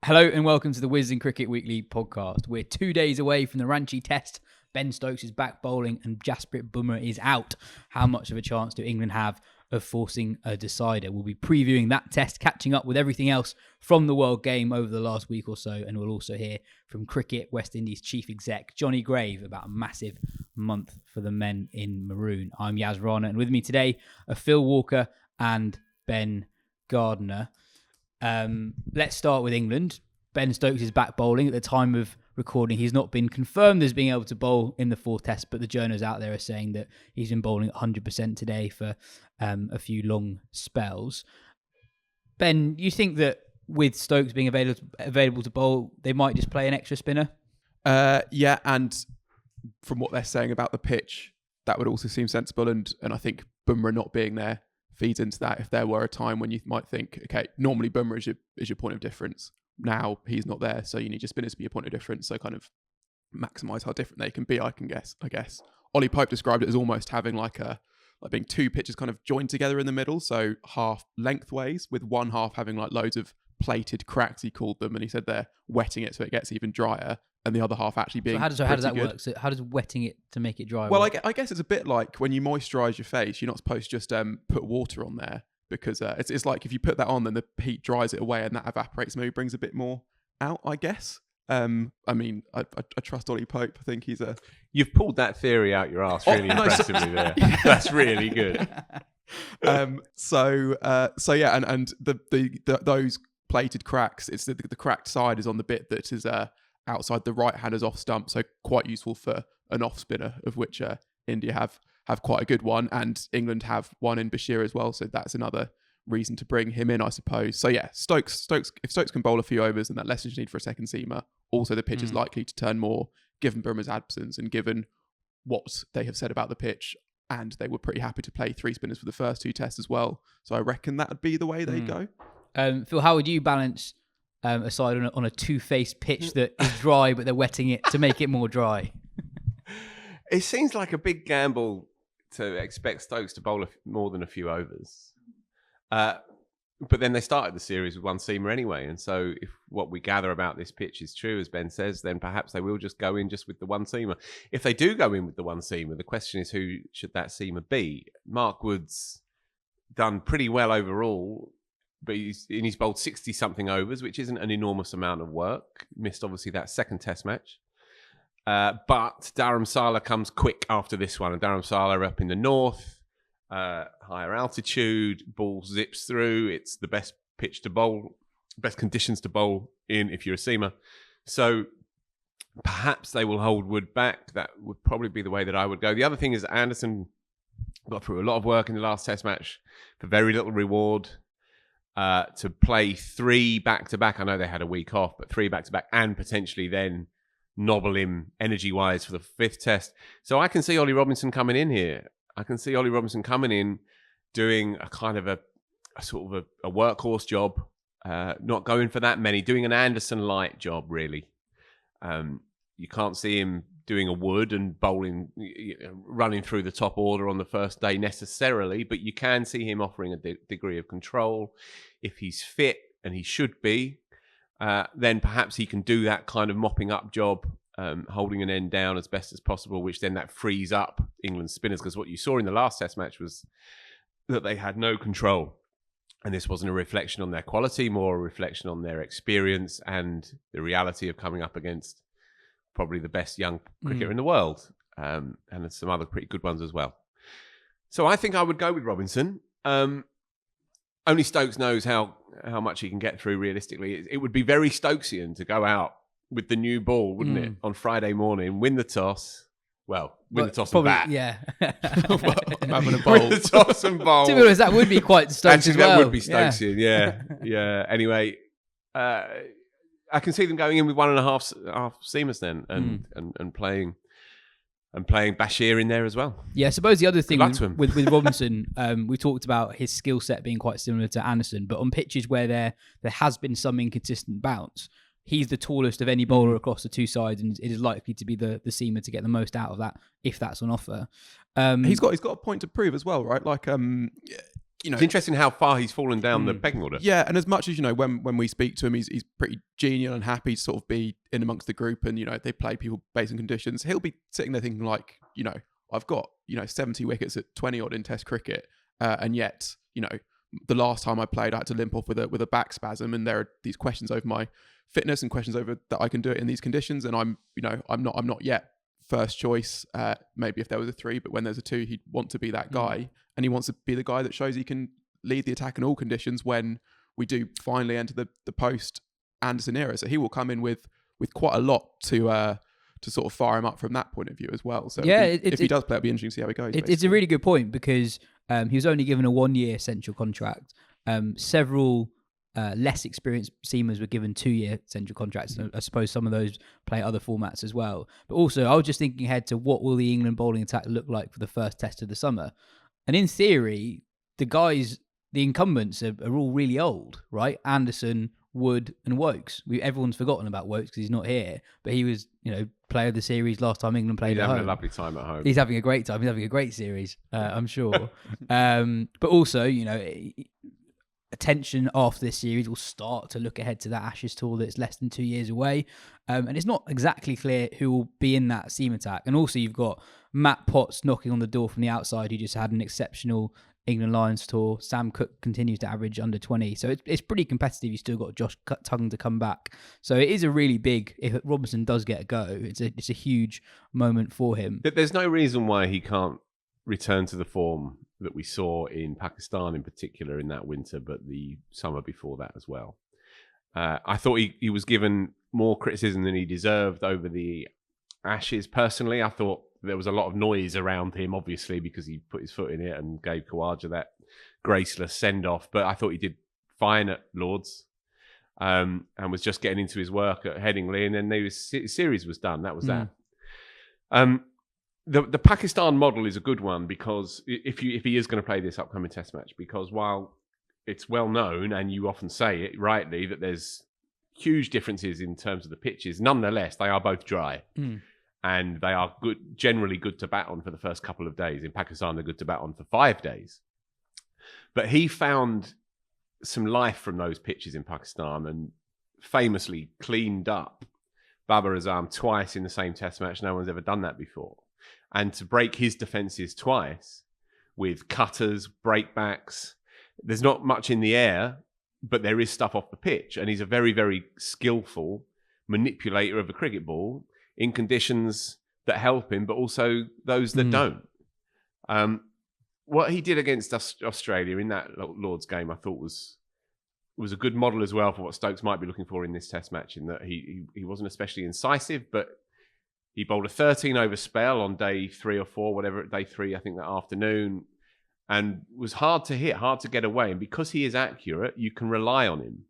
Hello and welcome to the Wisden Cricket Weekly podcast. We're 2 days away from the Ranchi Test. Ben Stokes is back bowling and Jasprit Bumrah is out. How much of a chance do England have of forcing a decider? We'll be previewing that test, catching up with everything else from the World Game over the last week or so, and we'll also hear from Cricket West Indies Chief Exec Johnny Grave about a massive month for the men in maroon. I'm Yas Rana, and with me today are Phil Walker and Ben Gardner. Let's start with England. Ben Stokes is back bowling. At the time of recording, he's not been confirmed as being able to bowl in the fourth test, but the journals out there are saying that he's been bowling at 100% today for a few long spells. Ben, you think that with Stokes being available to bowl, they might just play an extra spinner? Yeah, and from what they're saying about the pitch, that would also seem sensible, and I think Bumrah not being there feeds into that. If there were a time when you might think, okay, normally Bumrah is your point of difference. Now he's not there, so you need your spinners to be your point of difference. So kind of maximise how different they can be. I guess. Ollie Pope described it as almost having like being two pitches kind of joined together in the middle, so half lengthways, with one half having like loads of plated cracks, he called them, and he said they're wetting it so it gets even drier, and the other half actually being so how does that good. work? So how does wetting it to make it dry Well, work? I guess it's a bit like when you moisturise your face, you're not supposed to just put water on there, because it's like if you put that on, then the heat dries it away and that evaporates, maybe brings a bit more out, I guess. I mean, I trust Ollie Pope. I think he's a... You've pulled that theory out your arse really impressively there. That's really good. So yeah, and the those plated cracks, it's the cracked side is on the bit that is outside the right-hander's off stump, so quite useful for an off spinner, of which India have quite a good one, and England have one in Bashir as well, so that's another reason to bring him in, I suppose. So yeah, Stokes, if Stokes can bowl a few overs, then that lessens you need for a second seamer. Also, the pitch is likely to turn more, given Bumrah's absence and given what they have said about the pitch, and they were pretty happy to play three spinners for the first two tests as well. So I reckon that would be the way they go. Phil, how would you balance a side on a two-faced pitch that is dry, but they're wetting it to make it more dry? It seems like a big gamble to expect Stokes to bowl more than a few overs. But then they started the series with one seamer anyway, and so if what we gather about this pitch is true, as Ben says, then perhaps they will just go in just with the one seamer. If they do go in with the one seamer, the question is, who should that seamer be? Mark Wood's done pretty well overall, but he's bowled 60-something overs, which isn't an enormous amount of work. Missed, obviously, that second test match. But Dharamsala comes quick after this one, and Dharamsala up in the north, higher altitude, ball zips through. It's the best pitch to bowl, best conditions to bowl in if you're a seamer. So perhaps they will hold Wood back. That would probably be the way that I would go. The other thing is Anderson got through a lot of work in the last test match for very little reward. To play three back-to-back. I know they had a week off, but three back-to-back, and potentially then nobble him energy-wise for the fifth test. So I can see Ollie Robinson coming in here. I can see Ollie Robinson coming in, doing a kind of a sort of a workhorse job, not going for that many, doing an Anderson-light job, really. You can't see him doing a Wood and bowling, running through the top order on the first day necessarily, but you can see him offering a degree of control. If he's fit, and he should be, then perhaps he can do that kind of mopping up job, holding an end down as best as possible, which then that frees up England's spinners, because what you saw in the last test match was that they had no control. And this wasn't a reflection on their quality, more a reflection on their experience and the reality of coming up against probably the best young cricketer in the world, and some other pretty good ones as well. So I think I would go with Robinson. Only Stokes knows how much he can get through realistically. It would be very Stokesian to go out with the new ball, wouldn't it, on Friday morning, win the toss. Well, win the toss probably, and bat. Yeah. I'm having a bowl. Win the toss and bowl. To be honest, that would be quite Stokes Actually, as well. that would be Stokesian, yeah. Anyway, I can see them going in with 1.5 seamers then, and playing Bashir in there as well. Yeah, I suppose the other thing with Robinson, we talked about his skill set being quite similar to Anderson, but on pitches where there has been some inconsistent bounce, he's the tallest of any bowler across the two sides, and it is likely to be the seamer to get the most out of that if that's on offer. He's got a point to prove as well, right? Like It's interesting how far he's fallen down the pecking order. Yeah, and as much as, when we speak to him, he's pretty genial and happy to sort of be in amongst the group, and, they play people based on conditions. He'll be sitting there thinking like, I've got, 70 wickets at 20 odd in Test cricket, and yet, the last time I played, I had to limp off with a back spasm, and there are these questions over my fitness and questions over that I can do it in these conditions, and I'm not yet first choice. Maybe if there was a 3, but when there's a 2, he'd want to be that guy, and he wants to be the guy that shows he can lead the attack in all conditions when we do finally enter the post Anderson era. So he will come in with quite a lot to sort of fire him up from that point of view as well. So yeah, if he does play, it'll be interesting to see how it goes. It's a really good point, because he was only given a 1-year central contract. Several less experienced seamers were given 2-year central contracts. And I suppose some of those play other formats as well. But also, I was just thinking ahead to what will the England bowling attack look like for the first test of the summer. And in theory, the incumbents are all really old, right? Anderson, Wood and Wokes. Everyone's forgotten about Wokes because he's not here, but he was, player of the series last time England played He's at home. having a lovely time at home. He's having a great time. He's having a great series, I'm sure. But also, attention after this series will start to look ahead to that Ashes tour that's less than 2 years away. And it's not exactly clear who will be in that seam attack. And also you've got Matt Potts knocking on the door from the outside, who just had an exceptional England Lions tour. Sam Cook continues to average under 20. So it's pretty competitive. You've still got Josh Tuggan to come back. So it is a really big, if Robinson does get a go, it's a huge moment for him. There's no reason why he can't return to the form that we saw in Pakistan in particular in that winter, but the summer before that as well. I thought he was given more criticism than he deserved over the Ashes. Personally, I thought there was a lot of noise around him, obviously, because he put his foot in it and gave Khawaja that graceless send-off. But I thought he did fine at Lords, and was just getting into his work at Headingley. And then the series was done. That was that. The Pakistan model is a good one, because if he is going to play this upcoming Test match, because while it's well known, and you often say it rightly, that there's huge differences in terms of the pitches, nonetheless, they are both dry. And they are generally good to bat on for the first couple of days. In Pakistan, they're good to bat on for 5 days. But he found some life from those pitches in Pakistan and famously cleaned up Babar Azam twice in the same Test match. No one's ever done that before. And to break his defences twice with cutters, breakbacks, there's not much in the air, but there is stuff off the pitch. And he's a very, very skillful manipulator of the cricket ball in conditions that help him, but also those that don't. What he did against Australia in that Lord's game, I thought was a good model as well for what Stokes might be looking for in this Test match, in that he wasn't especially incisive, but he bowled a 13-over spell on day 3 or 4, whatever, day 3, I think, that afternoon, and was hard to hit, hard to get away. And because he is accurate, you can rely on him.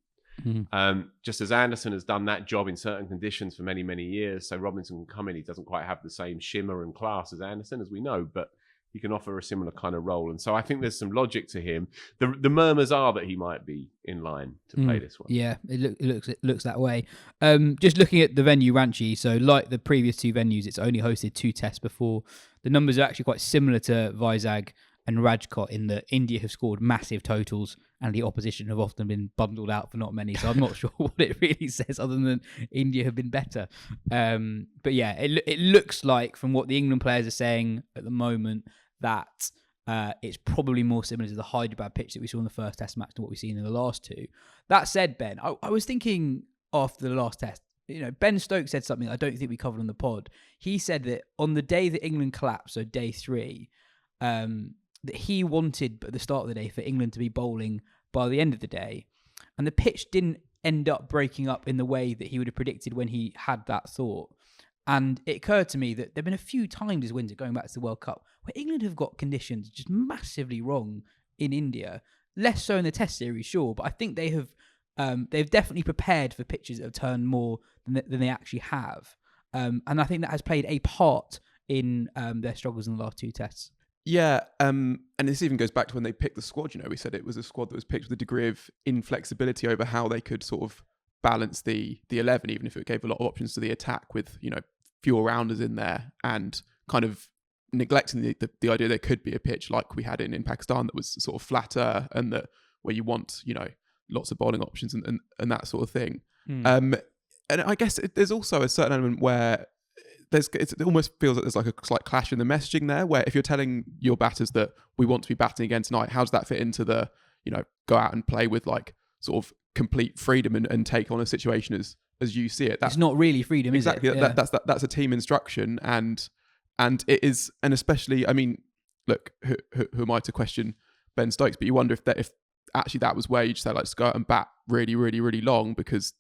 Just as Anderson has done that job in certain conditions for many, many years. So Robinson can come in. He doesn't quite have the same shimmer and class as Anderson, as we know, but he can offer a similar kind of role. And so I think there's some logic to him. The murmurs are that he might be in line to play this one. Yeah, it looks that way. Just looking at the venue, Ranchi, so like the previous 2 venues, it's only hosted 2 tests before. The numbers are actually quite similar to Vizag and Rajkot, in that India have scored massive totals and the opposition have often been bundled out for not many. So I'm not sure what it really says, other than India have been better. But yeah, it looks like, from what the England players are saying at the moment, that it's probably more similar to the Hyderabad pitch that we saw in the first Test match to what we've seen in the last 2. That said, Ben, I was thinking after the last Test, Ben Stokes said something I don't think we covered on the pod. He said that on the day that England collapsed, so day 3, that he wanted at the start of the day for England to be bowling by the end of the day. And the pitch didn't end up breaking up in the way that he would have predicted when he had that thought. And it occurred to me that there have been a few times this winter, going back to the World Cup, where England have got conditions just massively wrong in India. Less so in the Test series, sure, but I think they've definitely prepared for pitches that have turned more than they actually have. And I think that has played a part in their struggles in the last 2 tests. Yeah, and this even goes back to when they picked the squad. We said it was a squad that was picked with a degree of inflexibility over how they could sort of balance the 11, even if it gave a lot of options to the attack with, fewer rounders in there, and kind of neglecting the idea there could be a pitch like we had in Pakistan that was sort of flatter and that where you want, lots of bowling options and that sort of thing. And I guess there's also a certain element where it almost feels like there's like a slight clash in the messaging there, where if you're telling your batters that we want to be batting again tonight, how does that fit into the, go out and play with like sort of complete freedom and take on a situation as you see it? It's not really freedom, exactly, is it? Yeah. That's a team instruction, and it is, and especially, I mean, look, who am I to question Ben Stokes? But you wonder if actually that was where you just say, let's go out and bat really, really, really long because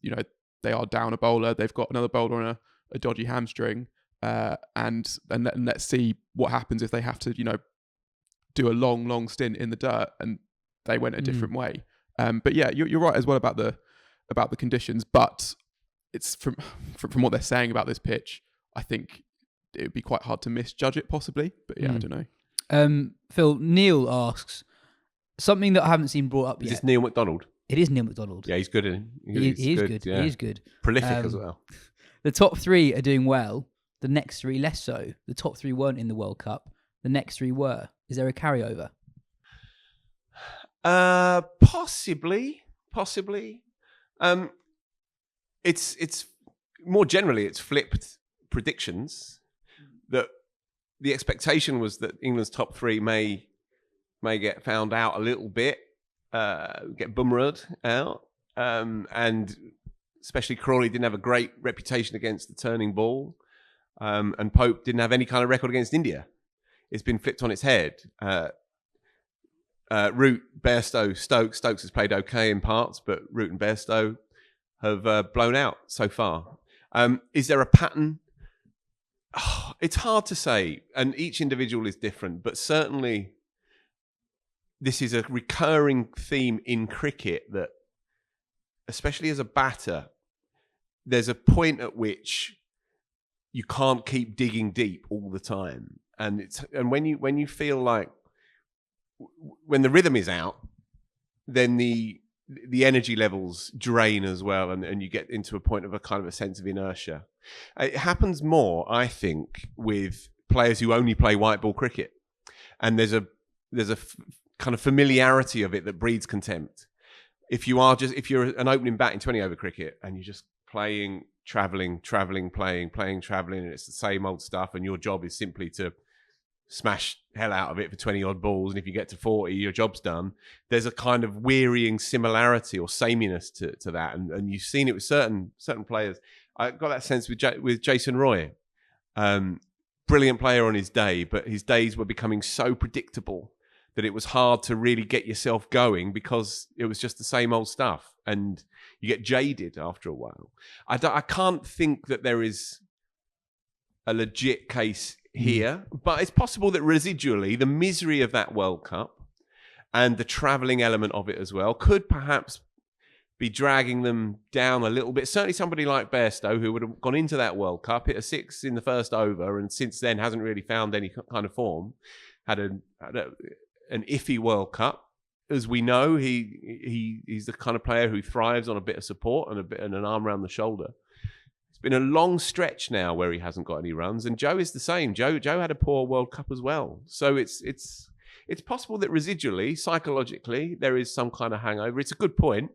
they are down a bowler, they've got another bowler on a dodgy hamstring. And let's see what happens if they have to, do a long stint in the dirt, and they went a different way. But yeah, you're right as well about the conditions. But it's from what they're saying about this pitch, I think it would be quite hard to misjudge it possibly. But yeah, I don't know. Phil, Neil asks something that I haven't seen brought up yet. Is this Neil McDonald? It is Neil McDonald. Yeah, he's good. He is good. Yeah. He is good. Prolific as well. The top three are doing well. The next three less so. The top three weren't in the World Cup. The next three were. Is there a carryover? Possibly. It's more generally it's flipped predictions. That the expectation was that England's top three may get found out a little bit, get Bumrah out, and especially Crawley didn't have a great reputation against the turning ball. And Pope didn't have any kind of record against India. It's been flipped on its head. Root, Bairstow, Stokes. Stokes has played okay in parts, but Root and Bairstow have blown out so far. Is there a pattern? Oh, it's hard to say, and each individual is different, but certainly this is a recurring theme in cricket that, especially as a batter, there's a point at which you can't keep digging deep all the time, and when you feel like when the rhythm is out, then the energy levels drain as well, and you get into a point of a kind of a sense of inertia. It happens more, I think, with players who only play white ball cricket, and there's a kind of familiarity of it that breeds contempt. If you're an opening bat in 20 over cricket and you're just playing, travelling, playing, travelling, and it's the same old stuff, and your job is simply to smash hell out of it for 20 odd balls, and if you get to 40, your job's done. There's a kind of wearying similarity or sameness to that, and you've seen it with certain players. I got that sense with Jason Roy. Brilliant player on his day, but his days were becoming so predictable that it was hard to really get yourself going because it was just the same old stuff, and you get jaded after a while. I can't think that there is a legit case here, but it's possible that residually the misery of that World Cup and the travelling element of it as well could perhaps be dragging them down a little bit. Certainly somebody like Bairstow, who would have gone into that World Cup, hit a 6 in the first over, and since then hasn't really found any kind of form, had an iffy World Cup. As we know, he's the kind of player who thrives on a bit of support and an arm around the shoulder. It's been a long stretch now where he hasn't got any runs, and Joe is the same. Joe had a poor World Cup as well. So it's possible that residually, psychologically, there is some kind of hangover. It's a good point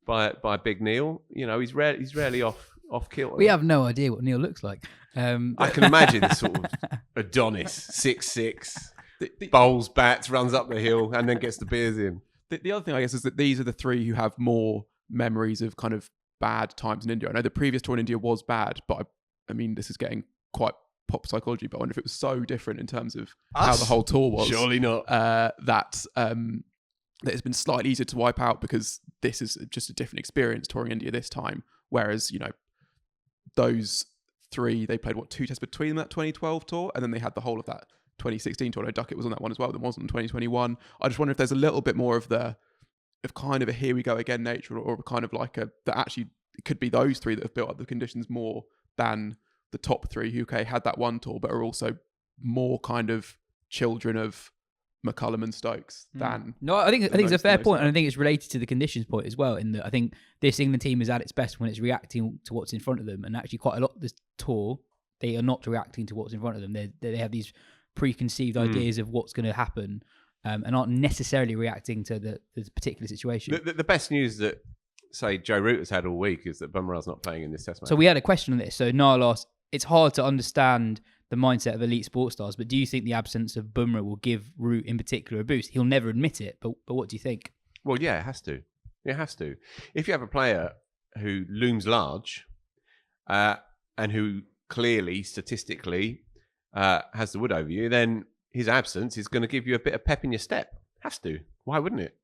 by Big Neil. He's rarely off kilter. We have no idea what Neil looks like. I can imagine sort of Adonis, 6'6", bowls bats, runs up the hill, and then gets the beers in. The other thing, I guess, is that these are the three who have more memories of kind of bad times in India. I know the previous tour in India was bad, but I mean, this is getting quite pop psychology, but I wonder if it was so different in terms of how the whole tour was. Surely not. That it's been slightly easier to wipe out because this is just a different experience touring India this time. Whereas, those three, they played 2 tests between them, that 2012 tour, and then they had the whole of that 2016 tour. I know Duckett was on that one as well, but there wasn't in 2021. I just wonder if there's a little bit more of kind of a here we go again nature, or a kind of like that actually it could be those three that have built up the conditions more than the top three who had that one tour, but are also more kind of children of McCullum and Stokes than. No, I think it's a fair point, and I think it's related to the conditions point as well. In that, I think this England team is at its best when it's reacting to what's in front of them, and actually quite a lot of this tour they are not reacting to what's in front of them. They have these preconceived ideas of what's going to happen, and aren't necessarily reacting to the particular situation. The best news that, say, Joe Root has had all week is that Bumrah's not playing in this test match. So we had a question on this. So Niall asked, it's hard to understand the mindset of elite sports stars, but do you think the absence of Bumrah will give Root in particular a boost? He'll never admit it, but what do you think? Well, yeah, it has to. It has to. If you have a player who looms large and who clearly, statistically, has the wood over you, then his absence is going to give you a bit of pep in your step. Has to. Why wouldn't it?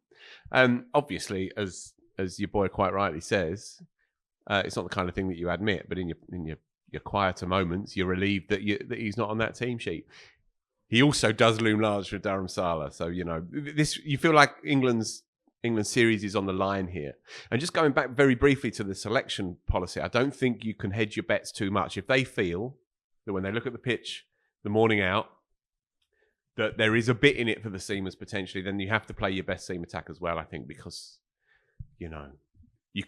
Obviously, as your boy quite rightly says, it's not the kind of thing that you admit, but in your quieter moments, you're relieved that he's not on that team sheet. He also does loom large for Dharamsala, so you feel like England's series is on the line here. And just going back very briefly to the selection policy, I don't think you can hedge your bets too much. If they feel that when they look at the pitch the morning out, that there is a bit in it for the seamers potentially, then you have to play your best seam attack as well, I think, because, you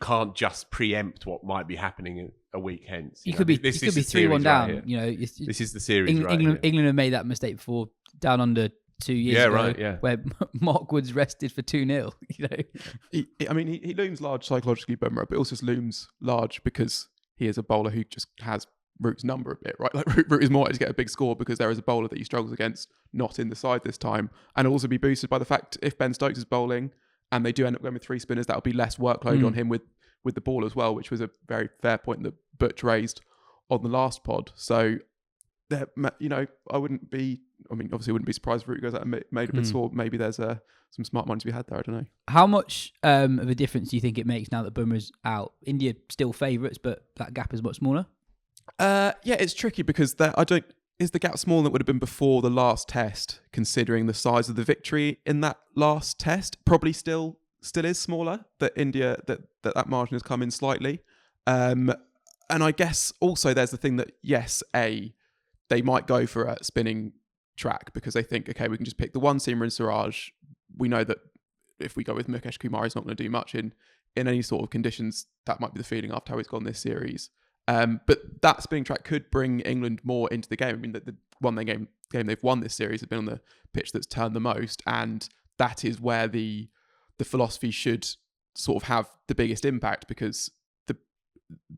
can't just preempt what might be happening a week hence. You could be 3-1 down. This is the series. England have made that mistake before down under 2 years ago, where Mark Woods rested for 2-0. He looms large psychologically, Bumrah, but also looms large because he is a bowler who just has Root's number a bit, right? Like Root is more likely to get a big score because there is a bowler that he struggles against not in the side this time, and also be boosted by the fact if Ben Stokes is bowling and they do end up going with 3 spinners, that'll be less workload on him with the ball as well, which was a very fair point that Butch raised on the last pod. So, I wouldn't be surprised if Root goes out and made a bit sore. Maybe there's some smart money to be had there. I don't know. How much of a difference do you think it makes now that Bumrah's out? India still favourites, but that gap is much smaller. It's tricky because is the gap smaller than it would have been before the last test, considering the size of the victory in that last test? Probably still is smaller. That India that margin has come in slightly, and I guess also there's the thing that they might go for a spinning track because they think, okay, we can just pick the one seamer in Siraj. We know that if we go with Mukesh Kumar, he's not going to do much in any sort of conditions. That might be the feeling after how he's gone this series. But that spinning track could bring England more into the game. I mean, the one game they've won this series has been on the pitch that's turned the most, and that is where the philosophy should sort of have the biggest impact, because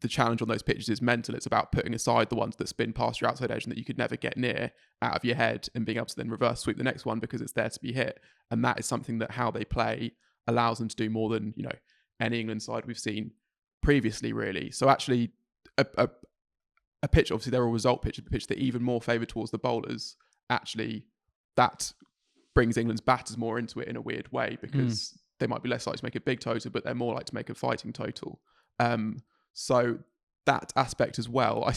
the challenge on those pitches is mental. It's about putting aside the ones that spin past your outside edge and that you could never get near out of your head, and being able to then reverse sweep the next one because it's there to be hit. And that is something that how they play allows them to do more than any England side we've seen previously, really. So actually, a pitch, obviously they're a result pitch, a pitch that even more favoured towards the bowlers, actually that brings England's batters more into it in a weird way, because they might be less likely to make a big total, but they're more likely to make a fighting total. So that aspect as well.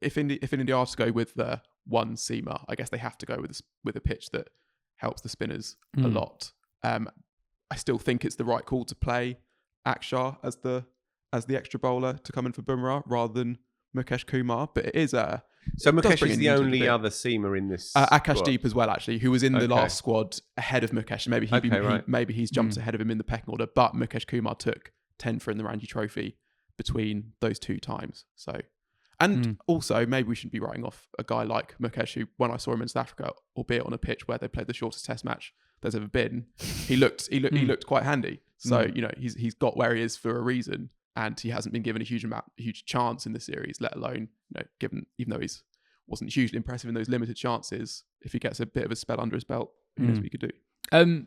If India are to go with the one seamer, I guess they have to go with a pitch that helps the spinners a lot. I still think it's the right call to play Akshar as the extra bowler to come in for Bumrah rather than Mukesh Kumar, but it is so Mukesh is the only other seamer in this Akash squad. Deep as well, actually, who was in the last squad ahead of Mukesh. Maybe he's jumped ahead of him in the pecking order, but Mukesh Kumar took 10 for in the Ranchi Trophy between those 2 times. So, and also maybe we shouldn't be writing off a guy like Mukesh, who when I saw him in South Africa, albeit on a pitch where they played the shortest test match there's ever been, he looked quite handy. So he's got where he is for a reason. And he hasn't been given a huge chance in the series, let alone, even though he wasn't hugely impressive in those limited chances, if he gets a bit of a spell under his belt, who knows what he could do.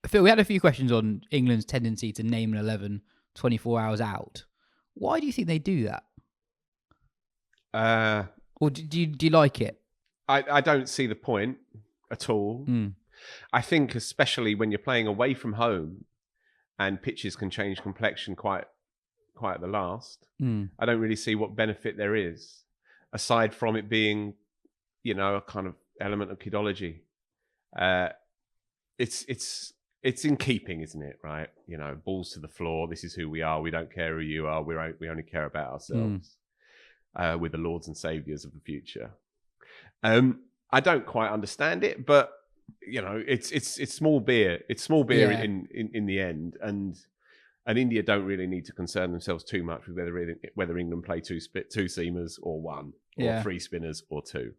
Phil, we had a few questions on England's tendency to name an 11 24 hours out. Why do you think they do that? Or do you like it? I don't see the point at all. I think especially when you're playing away from home and pitches can change complexion quite at the last. I don't really see what benefit there is, aside from it being, a kind of element of kidology. It's in keeping, isn't it? Right? Balls to the floor. This is who we are. We don't care who you are. we only care about ourselves. We're the lords and saviors of the future. I don't quite understand it, but it's small beer. It's small beer in the end, and India don't really need to concern themselves too much with whether England play two seamers or one, or 3 spinners or 2.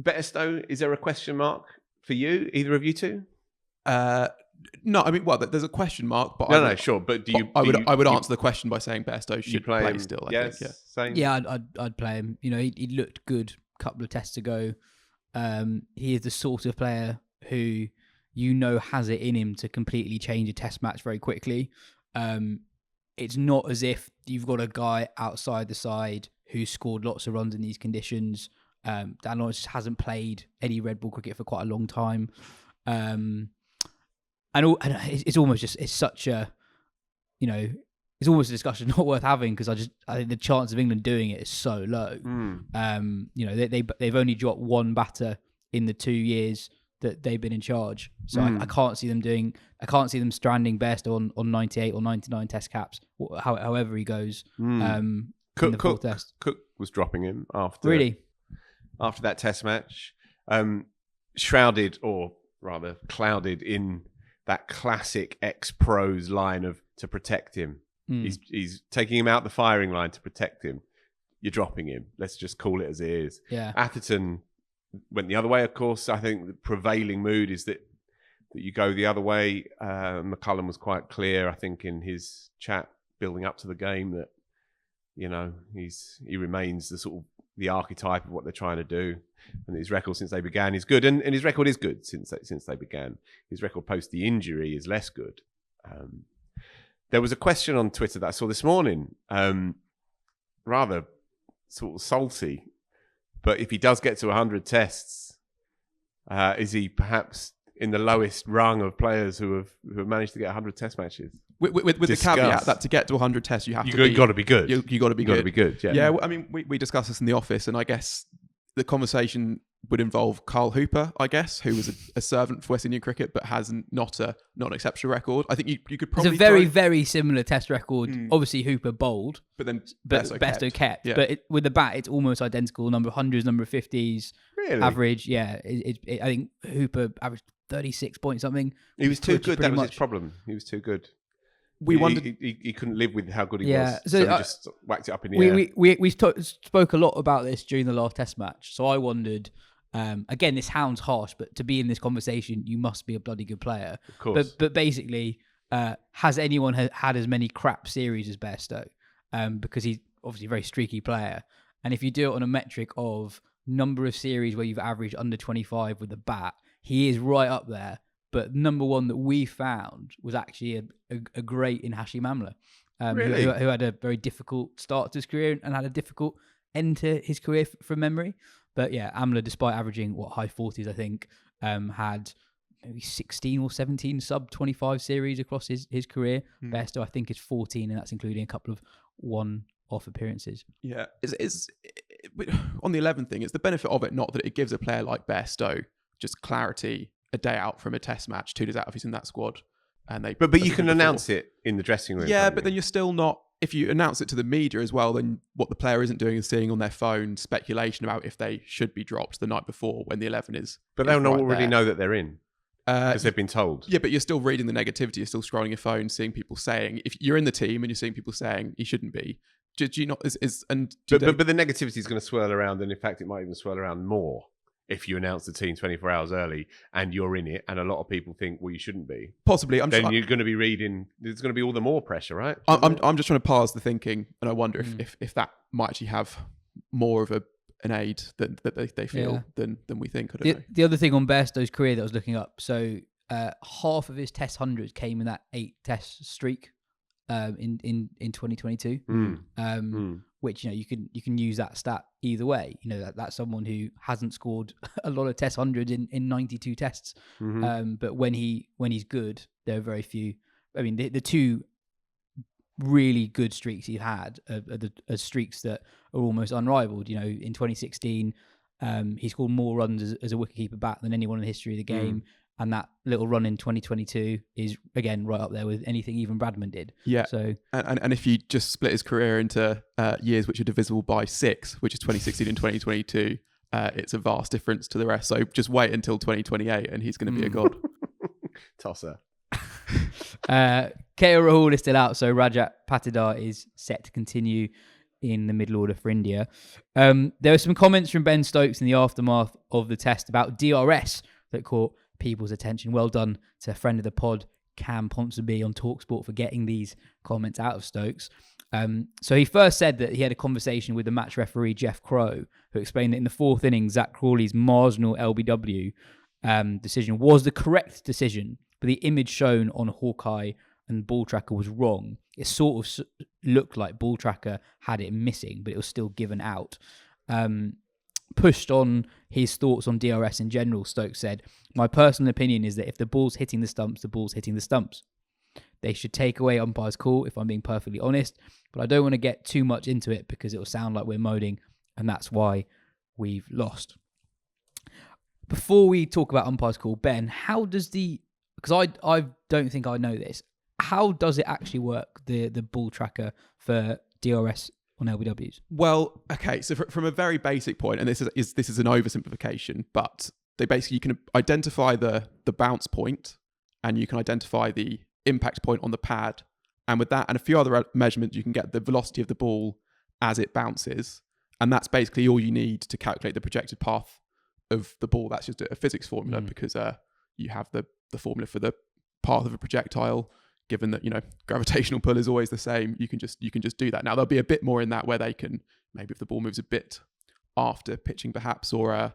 Bairstow, is there a question mark for you, either of you two? No, I mean, well, there's a question mark, but No, sure. But I would answer the question by saying Bairstow should play him still. I yes, think. same. Yeah, I'd play him. You know, he looked good a couple of tests ago. He is the sort of player who has it in him to completely change a test match very quickly. It's not as if you've got a guy outside the side who scored lots of runs in these conditions. Dan Gallan just hasn't played any red ball cricket for quite a long time. And it's almost just, it's such a, it's almost a discussion not worth having, because I think the chance of England doing it is so low. They've only dropped one batter in the 2 years that they've been in charge. So I can't see them stranding Bairstow on 98 or 99 test caps, however he goes. In the fourth test. Cook was dropping him after that test match, shrouded, or rather clouded in that classic ex-pros line of to protect him. He's taking him out the firing line to protect him. You're dropping him. Let's just call it as it is. Yeah. Atherton went the other way, of course. I think the prevailing mood is that you go the other way. McCullum was quite clear, I think, in his chat building up to the game that, he remains the archetype of what they're trying to do. And his record since they began is good. And his record is good since they began. His record post the injury is less good. There was a question on Twitter that I saw this morning, rather sort of salty. But if he does get to 100 tests, is he perhaps in the lowest rung of players who have managed to get 100 test matches? With the caveat that to get to 100 tests, you got to be good. You got to be good. You got to be good. Yeah. Yeah. I mean, we discussed this in the office, and I guess the conversation would involve Carl Hooper, I guess, who was a servant for West Indian cricket, but has not an exceptional record. I think you could probably. It's a very, very similar test record. Obviously, Hooper bowled, but then Bairstow kept. Yeah. But with the bat, it's almost identical. Number of hundreds, number of 50s, really? Average. Yeah, I think Hooper averaged 36 point something. He was too good. That was much his problem. He was too good. We wondered. He couldn't live with how good he Yeah, was, so he just whacked it up in the air. We spoke a lot about this during the last test match. So I wondered. Again, this sounds harsh, but to be in this conversation, you must be a bloody good player. Of course. But basically, has anyone had as many crap series as Bairstow? Because he's obviously a very streaky player. And if you do it on a metric of number of series where you've averaged under 25 with the bat, he is right up there. But number one that we found was actually a great in Hashim Amla, Really? who had a very difficult start to his career and had a difficult end to his career from memory. But yeah, Amla, despite averaging high 40s, I think, had maybe 16 or 17 sub 25 series across his career. Bairstow, I think, is 14, and that's including a couple of one-off appearances. Yeah, it's on the 11 thing. It's the benefit of it, not that it gives a player like Bairstow just clarity a day out from a test match, 2 days out if he's in that squad, and they. But you can announce it in the dressing room. Yeah, but then you're still not. If you announce it to the media as well, then what the player isn't doing is seeing on their phone speculation about if they should be dropped the night before when the 11 is. But they'll right already there. know that they're in because they've been told. Yeah, but you're still reading the negativity. You're still scrolling your phone, seeing people saying if you're in the team and you're seeing people saying he shouldn't be. Do you not? But the negativity is going to swirl around, and in fact, it might even swirl around more if you announce the team 24 hours early and you're in it, and a lot of people think, well, you shouldn't be. Possibly. You're going to be reading. There's going to be all the more pressure, right? I'm just trying to parse the thinking, and I wonder if that might actually have more of an aid that they feel than we think. I don't know. The other thing on Bairstow's career that I was looking up, so half of his test hundreds came in that 8 test streak in 2022. Which you can use that stat either way. That's someone who hasn't scored a lot of test hundreds in 92 tests. But when he's good, there are very few. I mean, the 2 really good streaks he had are streaks that are almost unrivaled. In 2016, he scored more runs as a wicketkeeper bat than anyone in the history of the game. And that little run in 2022 is, again, right up there with anything even Bradman did. Yeah. So and if you just split his career into years which are divisible by 6, which is 2016 and 2022, it's a vast difference to the rest. So just wait until 2028 and he's going to be a god. Tosser. KL Rahul is still out, so Rajat Patidar is set to continue in the middle order for India. There were some comments from Ben Stokes in the aftermath of the test about DRS that caught people's attention. Well done to a friend of the pod, Cam Ponsonby on TalkSport, for getting these comments out of Stokes. So he first said that he had a conversation with the match referee, Jeff Crow, who explained that in the fourth inning, Zach Crawley's marginal LBW decision was the correct decision, but the image shown on Hawkeye and Ball Tracker was wrong. It sort of looked like Ball Tracker had it missing, but it was still given out. Pushed on his thoughts on DRS in general, Stokes said, "My personal opinion is that if the ball's hitting the stumps, the ball's hitting the stumps. They should take away umpire's call, if I'm being perfectly honest, but I don't want to get too much into it because it will sound like we're moaning, and that's why we've lost." Before we talk about umpire's call, Ben, how does because I don't think I know this, how does it actually work, the Ball Tracker for DRS on LBWs? Well, okay, so from a very basic point, and this is an oversimplification, but you can identify the bounce point, and you can identify the impact point on the pad, and with that and a few other measurements, you can get the velocity of the ball as it bounces, and that's basically all you need to calculate the projected path of the ball. That's just a physics formula, because you have the formula for the path of a projectile. Given that gravitational pull is always the same, you can just do that. Now there'll be a bit more in that where they can, maybe if the ball moves a bit after pitching perhaps, or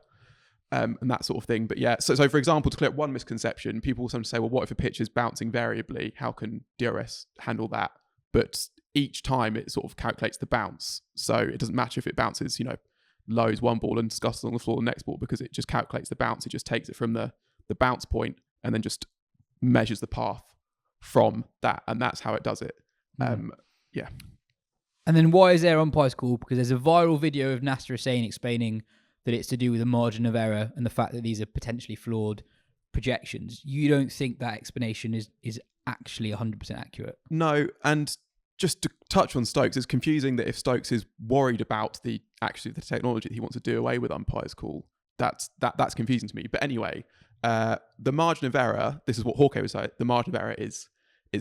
and that sort of thing. But yeah, so for example, to clear up one misconception, people sometimes say, well, what if a pitch is bouncing variably? How can DRS handle that? But each time it sort of calculates the bounce, so it doesn't matter if it bounces lows one ball and scuttles on the floor the next ball, because it just calculates the bounce. It just takes it from the bounce point and then just measures the path from that, and that's how it does it. Yeah. And then why is there umpire's call? Because there's a viral video of Nasser Hussain explaining that it's to do with the margin of error and the fact that these are potentially flawed projections. You don't think that explanation is actually 100% accurate? No, and just to touch on Stokes, it's confusing that if Stokes is worried about the technology that he wants to do away with umpire's call, that's confusing to me. But anyway, the margin of error, this is what Hawkeye was saying, the margin of error is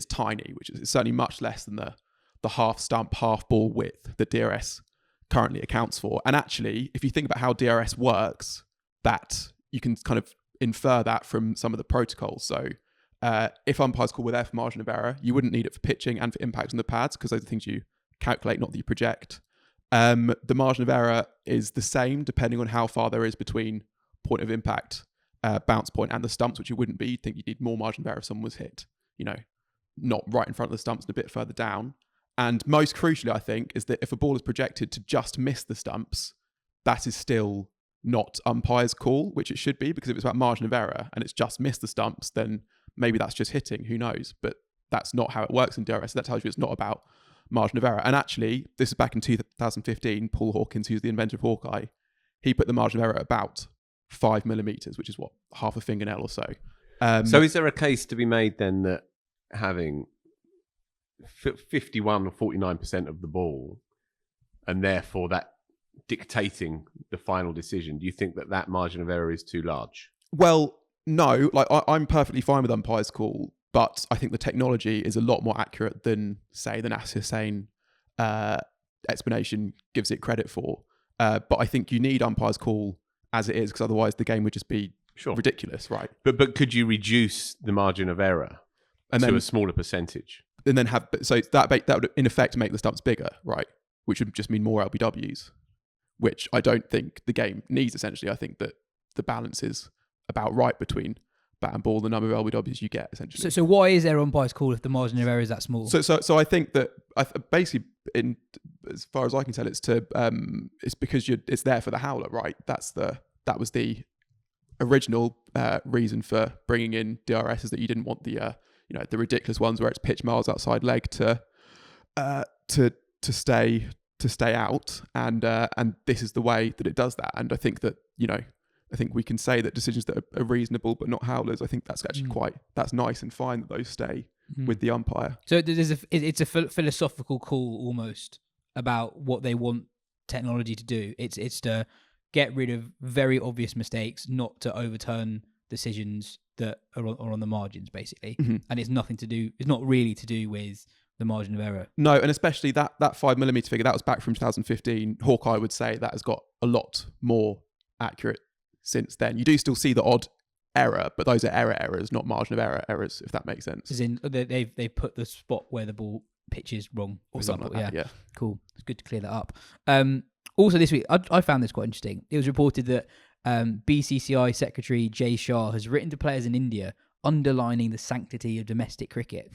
tiny, which is certainly much less than the half stump, half ball width that DRS currently accounts for. And actually, if you think about how DRS works, that you can kind of infer that from some of the protocols. So if umpires call with F margin of error, you wouldn't need it for pitching and for impact on the pads, because those are things you calculate, not that you project. The margin of error is the same depending on how far there is between point of impact, bounce point, and the stumps, which you wouldn't be. You'd think you'd need more margin of error if someone was hit, not right in front of the stumps and a bit further down. And most crucially, I think, is that if a ball is projected to just miss the stumps, that is still not umpire's call, which it should be, because if it's about margin of error and it's just missed the stumps, then maybe that's just hitting, who knows? But that's not how it works in DRS. That tells you it's not about margin of error. And actually, this is back in 2015, Paul Hawkins, who's the inventor of Hawkeye, he put the margin of error at about 5 millimeters, which is what, half a fingernail or so. So is there a case to be made then that having 51 or 49% of the ball, and therefore that dictating the final decision, do you think that margin of error is too large? Well, no, I'm perfectly fine with umpire's call, but I think the technology is a lot more accurate than, say, the Nasser Hussain explanation gives it credit for. But I think you need umpire's call as it is, because otherwise the game would just be ridiculous, right? But could you reduce the margin of error to a smaller percentage? And then that would in effect make the stumps bigger, right? Which would just mean more LBWs, which I don't think the game needs. Essentially, I think that the balance is about right between bat and ball, the number of LBWs you get, essentially. So why is there umpire's call if the margin of error is that small? So I think that basically, as far as I can tell, it's because it's there for the howler, right? That was the original reason for bringing in DRS, is that you didn't want the ridiculous ones where it's pitch miles outside leg to stay out, and this is the way that it does that. And I think that I think we can say that decisions that are reasonable but not howlers, I think that's actually that's nice and fine that those stay with the umpire. So it's a philosophical call almost about what they want technology to do. It's to get rid of very obvious mistakes, not to overturn decisions that are on the margins, basically. Mm-hmm. And it's not really to do with the margin of error. No, and especially that 5mm figure, that was back from 2015. Hawkeye would say that has got a lot more accurate since then. You do still see the odd error, but those are errors, not margin of error errors, if that makes sense. As in, they put the spot where the ball pitches wrong, Or something like that, yeah. Cool. It's good to clear that up. Also this week, I found this quite interesting. It was reported that BCCI Secretary Jay Shah has written to players in India underlining the sanctity of domestic cricket.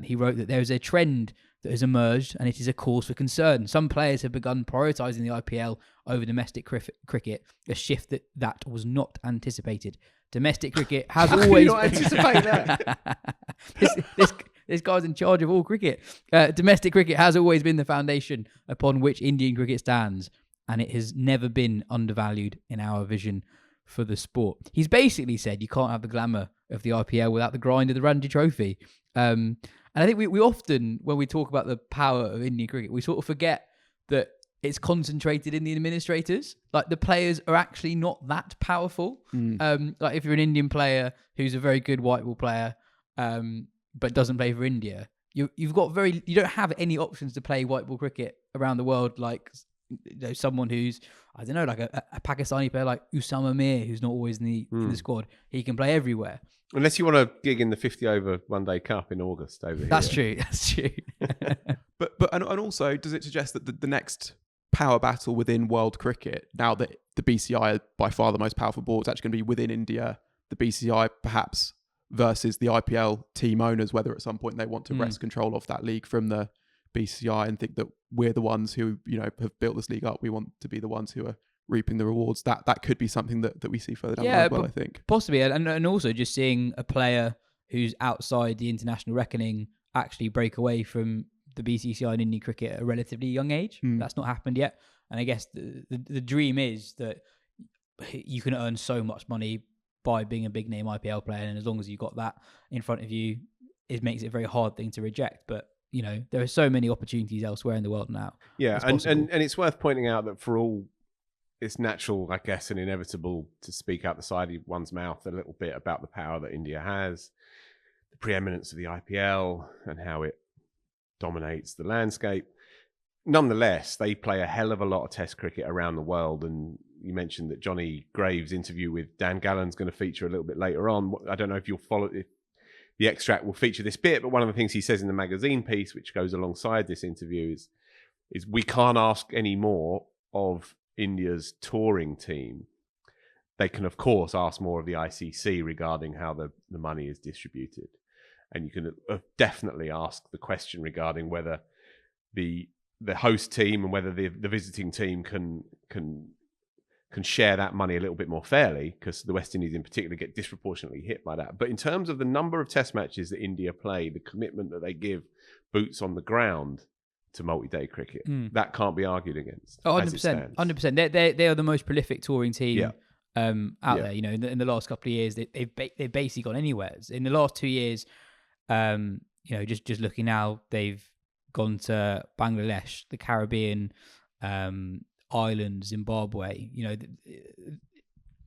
He wrote that there is a trend that has emerged and it is a cause for concern. Some players have begun prioritising the IPL over domestic cricket, a shift that was not anticipated. Domestic cricket has always... not anticipate that? This guy's in charge of all cricket. Domestic cricket has always been the foundation upon which Indian cricket stands, and it has never been undervalued in our vision for the sport. He's basically said you can't have the glamour of the IPL without the grind of the Ranchi Trophy. And I think we often, when we talk about the power of Indian cricket, we sort of forget that it's concentrated in the administrators. Like, the players are actually not that powerful. Like, if you're an Indian player who's a very good white ball player, but doesn't play for India, you don't have any options to play white ball cricket around the world. Like, someone who's, I don't know, like a Pakistani player like Usama Mir, who's not always in the squad. He can play everywhere. Unless you want to gig in the 50 over one day cup in August over here. That's true. That's true. And also, does it suggest that the next power battle within world cricket, now that the BCI are by far the most powerful board, is actually going to be within India, the BCI perhaps versus the IPL team owners, whether at some point they want to wrest control of that league from the BCI and think that we're the ones who, have built this league up. We want to be the ones who are reaping the rewards. That could be something that we see further down the road. Well, I think possibly, and also just seeing a player who's outside the international reckoning actually break away from the BCCI and Indian cricket at a relatively young age. That's not happened yet, and I guess the dream is that you can earn so much money by being a big name IPL player, and as long as you got that in front of you, it makes it a very hard thing to reject. But there are so many opportunities elsewhere in the world now. Yeah, and it's worth pointing out that for all it's natural, I guess, and inevitable to speak out the side of one's mouth a little bit about the power that India has, the preeminence of the IPL and how it dominates the landscape. Nonetheless, they play a hell of a lot of test cricket around the world. And you mentioned that Johnny Graves' interview with Dan Gallan is going to feature a little bit later on. I don't know if you'll follow it. The extract will feature this bit, but one of the things he says in the magazine piece, which goes alongside this interview, is we can't ask any more of India's touring team. They can, of course, ask more of the ICC regarding how the money is distributed. And you can definitely ask the question regarding whether the host team and whether the visiting team can share that money a little bit more fairly, because the West Indies in particular get disproportionately hit by that. But in terms of the number of test matches that India play, the commitment that they give boots on the ground to multi-day cricket, that can't be argued against. Oh, 100%. 100%. They are the most prolific touring team out there. In the last couple of years, they've basically gone anywhere. In the last 2 years, just looking now, they've gone to Bangladesh, the Caribbean, Ireland, Zimbabwe.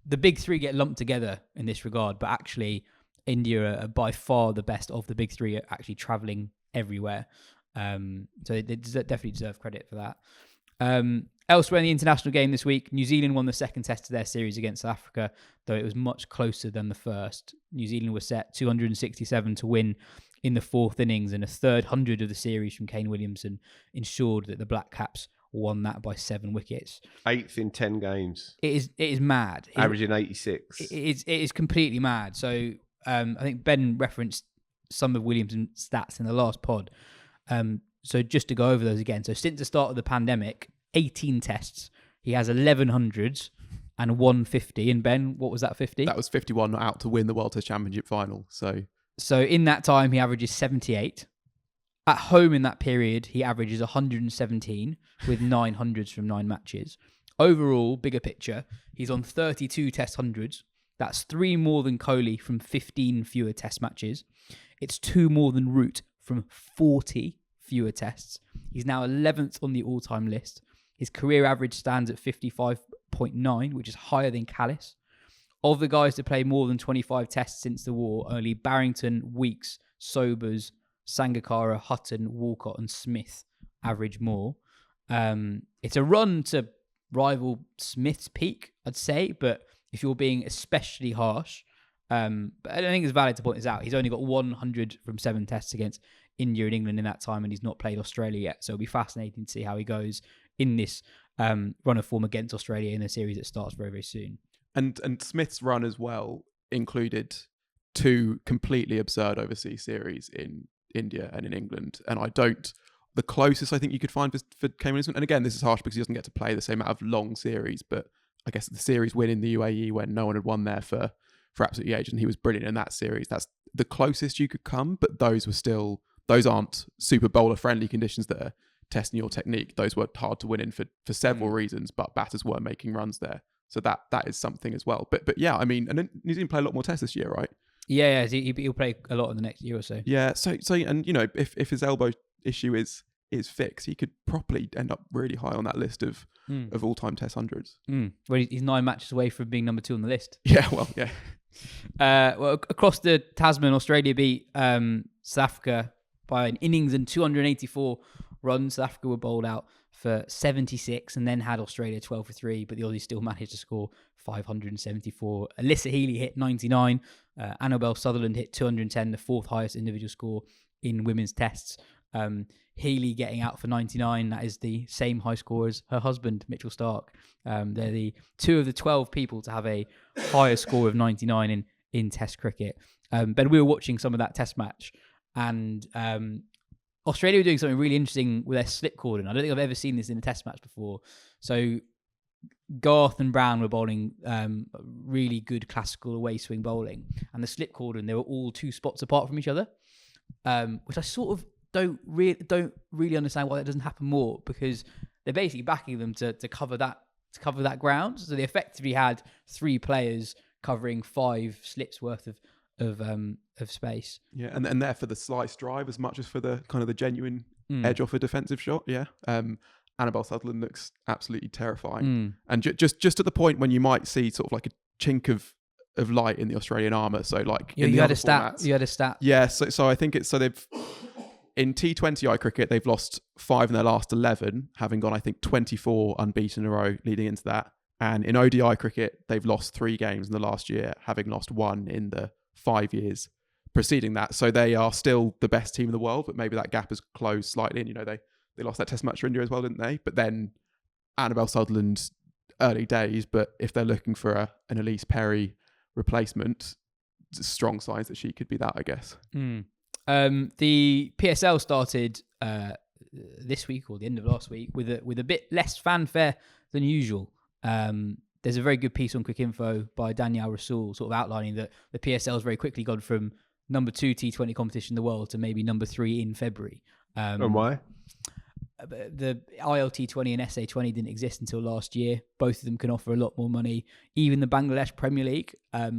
The big three get lumped together in this regard, but actually India are by far the best of the big three at actually traveling everywhere. So they definitely deserve credit for that. Elsewhere in the international game this week, New Zealand won the second test of their series against South Africa, though it was much closer than the first. New Zealand was set 267 to win in the fourth innings, and a third 100 of the series from Kane Williamson ensured that the Black Caps won that by 7 wickets. 8th in 10 games. It is mad. Averaging 86. It is completely mad. So I think Ben referenced some of Williamson's stats in the last pod. So just to go over those again. So since the start of the pandemic, 18 tests. He has 1100s and 150. And Ben, what was that 50? That was 51 not out to win the World Test Championship final. So in that time, he averages 78. At home in that period, he averages 117 with 900s from 9 matches. Overall, bigger picture, he's on 32 test hundreds. That's 3 more than Kohli from 15 fewer test matches. It's 2 more than Root from 40 fewer tests. He's now 11th on the all-time list. His career average stands at 55.9, which is higher than Callis. Of the guys to play more than 25 tests since the war, only Barrington, Weeks, Sobers, Sangakkara, Hutton, Walcott and Smith average more. It's a run to rival Smith's peak, I'd say, but if you're being especially harsh, but I don't think it's valid to point this out. He's only got 100 from 7 tests against India and England in that time, and he's not played Australia yet. So it'll be fascinating to see how he goes in this run of form against Australia in a series that starts very, very soon. And Smith's run as well included 2 completely absurd overseas series in India and in England. And the closest I think you could find for Cayman Islands, and again, this is harsh because he doesn't get to play the same amount of long series, but I guess the series win in the UAE when no one had won there for absolutely ages, and he was brilliant in that series. That's the closest you could come, but those aren't super bowler friendly conditions that are testing your technique. Those were hard to win in for several reasons, but batters were making runs there. So that is something as well. But yeah, I mean, and then New Zealand play a lot more tests this year, right? Yeah, he'll play a lot in the next year or so. Yeah, so and if his elbow issue is fixed, he could probably end up really high on that list of all-time Test hundreds. Well, he's 9 matches away from being number 2 on the list. Yeah, well, yeah. Well, across the Tasman, Australia beat South Africa by an innings and 284 runs. South Africa were bowled out for 76 and then had Australia 12 for 3, but the Aussies still managed to score 574. Alyssa Healy hit 99. Annabelle Sutherland hit 210, the 4th highest individual score in women's tests. Healy getting out for 99. That is the same high score as her husband, Mitchell Starc. They're the 2 of the 12 people to have a higher score of 99 in Test cricket. Ben, we were watching some of that Test match, and Australia were doing something really interesting with their slip cordon. I don't think I've ever seen this in a Test match before. So Garth and Brown were bowling really good classical away swing bowling, and the slip cordon, they were all 2 spots apart from each other, which I sort of don't really understand why that doesn't happen more, because they're basically backing them to cover that ground. So they effectively had 3 players covering 5 slips worth of space. Yeah, and there for the slice drive as much as for the kind of the genuine edge off a defensive shot. Yeah. Annabelle Sutherland looks absolutely terrifying, and just at the point when you might see sort of like a chink of light in the Australian armour. So like you had a stat. Yeah. So I think they've in T20I cricket they've lost 5 in their last 11, having gone I think 24 unbeaten in a row leading into that. And in ODI cricket they've lost 3 games in the last year, having lost 1 in the 5 years preceding that. So they are still the best team in the world, but maybe that gap has closed slightly. And they lost that Test match for India as well, didn't they? But then Annabelle Sutherland, early days, but if they're looking for an Elise Perry replacement, strong signs that she could be that, I guess. The PSL started this week or the end of last week with a bit less fanfare than usual. There's a very good piece on Quick Info by Danielle Rasool sort of outlining that the PSL has very quickly gone from number 2 T20 competition in the world to maybe number 3 in February. And why? The ILT20 and SA20 didn't exist until last year. Both of them can offer a lot more money. Even the Bangladesh Premier League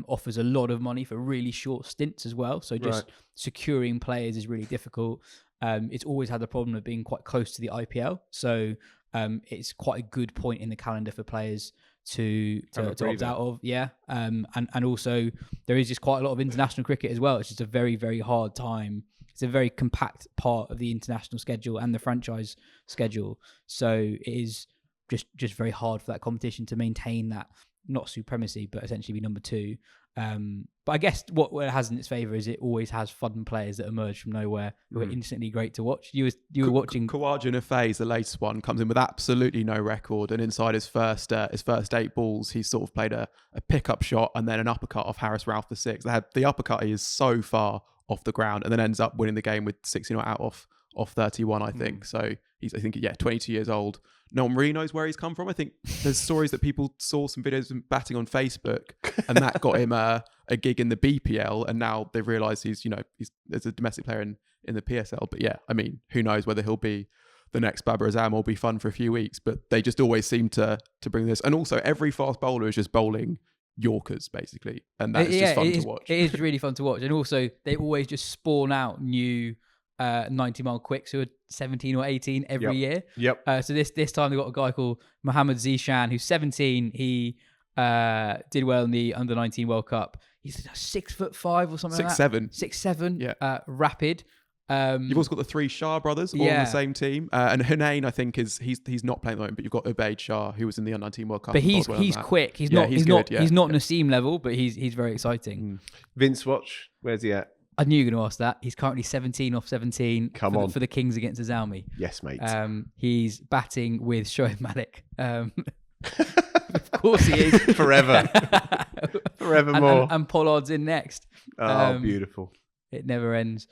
offers a lot of money for really short stints as well. So just securing players is really difficult. It's always had the problem of being quite close to the IPL. So it's quite a good point in the calendar for players to opt out of. And also there is just quite a lot of international cricket as well. It's just a very, very hard time. It's a very compact part of the international schedule and the franchise schedule. So it is just very hard for that competition to maintain that, not supremacy, but essentially be number 2. But I guess what it has in its favour is it always has fun players that emerge from nowhere who are instantly great to watch. You were watching Khawaja Nafez, the latest one, comes in with absolutely no record, and inside his first 8 balls, he's sort of played a pickup shot and then an uppercut off Harris Ralph for 6. The uppercut is so far off the ground, and then ends up winning the game with 60 not out off 31, I think. So he's 22 years old. No one really knows where he's come from. I think there's stories that people saw some videos of him batting on Facebook, and that got him a gig in the BPL, and now they've realised he's there's a domestic player in the PSL. But yeah, I mean, who knows whether he'll be the next Babar Azam or be fun for a few weeks. But they just always seem to bring this, and also every fast bowler is just bowling Yorkers basically, and that's just fun to watch. It is really fun to watch, and also they always just spawn out new 90-mile quicks who are 17 or 18 every year. So this time they got a guy called Mohammad Zishan who's 17. He did well in the under-19 World Cup. He's 6'5" or something. 6'7". 6'7". Yeah. Rapid. You've also got the 3 Shah brothers all on the same team, and Hunain, I think, he's not playing at the moment. But you've got Ubaid Shah, who was in the under-19 World Cup. But he's quick. He's not Naseem level, but he's very exciting. Vince Watch, where's he at? I knew you were going to ask that. He's currently 17 off 17 for the Kings against Azalmi. Yes, mate. He's batting with Shoaib Malik. Of course he is. Forever. Forevermore. And Pollard's in next. Oh, beautiful. It never ends.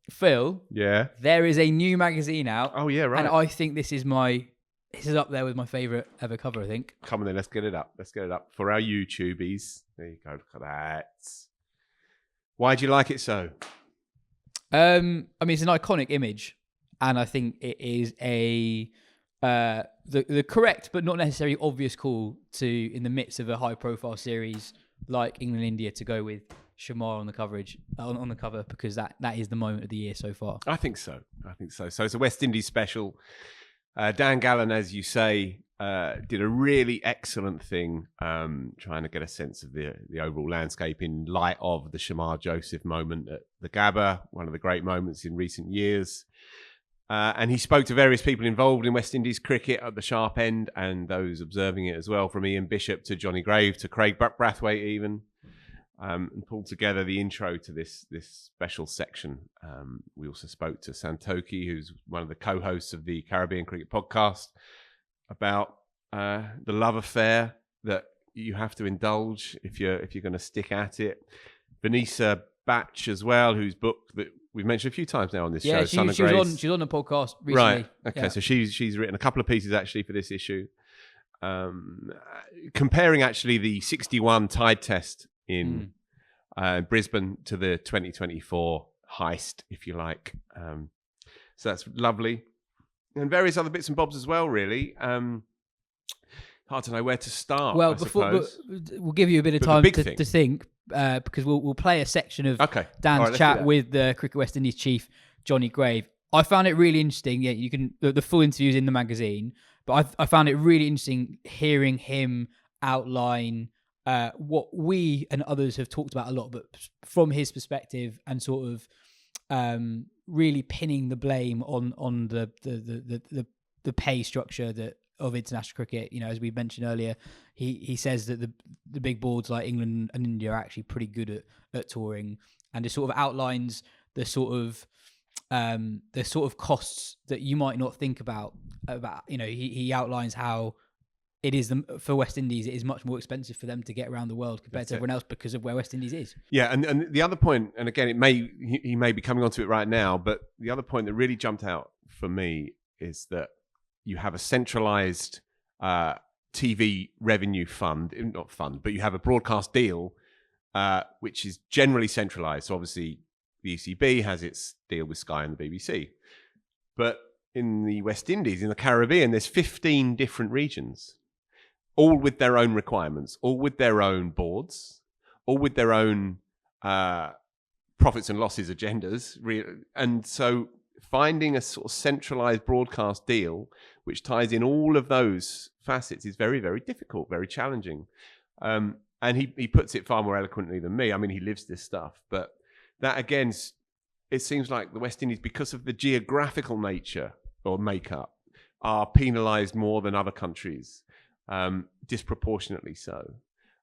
Phil. Yeah. There is a new magazine out. Oh, yeah, right. And I think this is up there with my favourite ever cover, I think. Come on then, let's get it up. Let's get it up for our YouTubies. There you go. Look at that. Why do you like it so? I mean, it's an iconic image, and I think it is the correct but not necessarily obvious call to, in the midst of a high-profile series like England-India, to go with Shamar on the coverage on the cover, because that is the moment of the year so far. I think so. So it's a West Indies special. Dan Gallan, as you say, did a really excellent thing trying to get a sense of the overall landscape in light of the Shamar Joseph moment at the Gabba, one of the great moments in recent years. And he spoke to various people involved in West Indies cricket at the sharp end, and those observing it as well, from Ian Bishop to Johnny Grave to Craig Brathwaite even, and pulled together the intro to this special section. We also spoke to Santoki, who's one of the co-hosts of the Caribbean Cricket Podcast, about the love affair that you have to indulge if you're going to stick at it. Vanessa Batch as well, whose book that we've mentioned a few times now on this show. She's on the podcast recently. Right. Okay. Yeah. So she's written a couple of pieces actually for this issue, comparing actually the 61 Tide Test in Brisbane to the 2024 heist, if you like. So that's lovely, and various other bits and bobs as well. Really. Hard to know where to start. Well, we'll give you a bit of time to think. Because we'll play a section of Dan's chat with the Cricket West Indies chief, Johnny Grave. I found it really interesting. Yeah, you can the full interview's in the magazine, but I found it really interesting hearing him outline what we and others have talked about a lot, but from his perspective, and sort of really pinning the blame on the pay structure of international cricket. As we mentioned earlier, he says that the big boards like England and India are actually pretty good at touring, and it sort of outlines the sort of costs that you might not think about. He outlines how it is for West Indies, it is much more expensive for them to get around the world compared to everyone else because of where West Indies is. Yeah, and the other point, and again, he may be coming onto it right now, but the other point that really jumped out for me is that you have a centralized TV revenue but you have a broadcast deal, which is generally centralized. So obviously the ECB has its deal with Sky and the BBC. But in the West Indies, in the Caribbean, there's 15 different regions, all with their own requirements, all with their own boards, all with their own profits and losses agendas. And so finding a sort of centralized broadcast deal which ties in all of those facets is very, very difficult, very challenging. And he puts it far more eloquently than me. I mean, he lives this stuff. But that, again, it seems like the West Indies, because of the geographical nature or makeup, are penalised more than other countries, disproportionately so.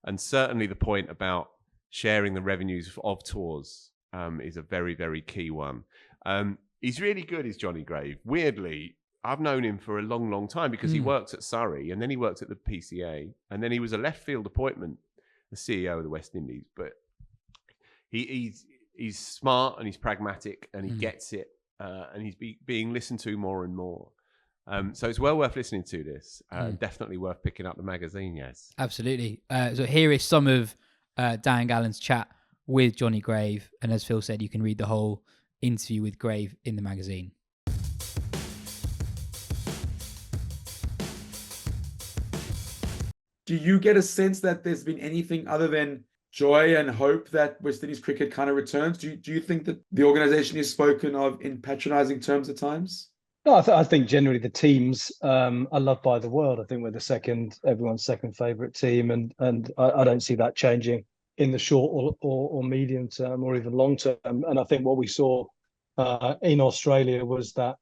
And certainly the point about sharing the revenues of tours is a very, very key one. He's really good, is Johnny Grave. Weirdly, I've known him for a long, long time because he worked at Surrey, and then he worked at the PCA, and then he was a left field appointment, the CEO of the West Indies. But he's smart and he's pragmatic and he gets it, and he's being listened to more and more. So it's well worth listening to this. Definitely worth picking up the magazine, yes. Absolutely. So here is some of Dan Gallan's chat with Johnny Grave, and as Phil said, you can read the whole interview with Grave in the magazine. Do you get a sense that there's been anything other than joy and hope that West Indies cricket kind of returns? Do you think that the organisation is spoken of in patronising terms at times? No, I think generally the teams are loved by the world. I think we're everyone's second favourite team, and I don't see that changing in the short or medium term or even long term. And I think what we saw in Australia was that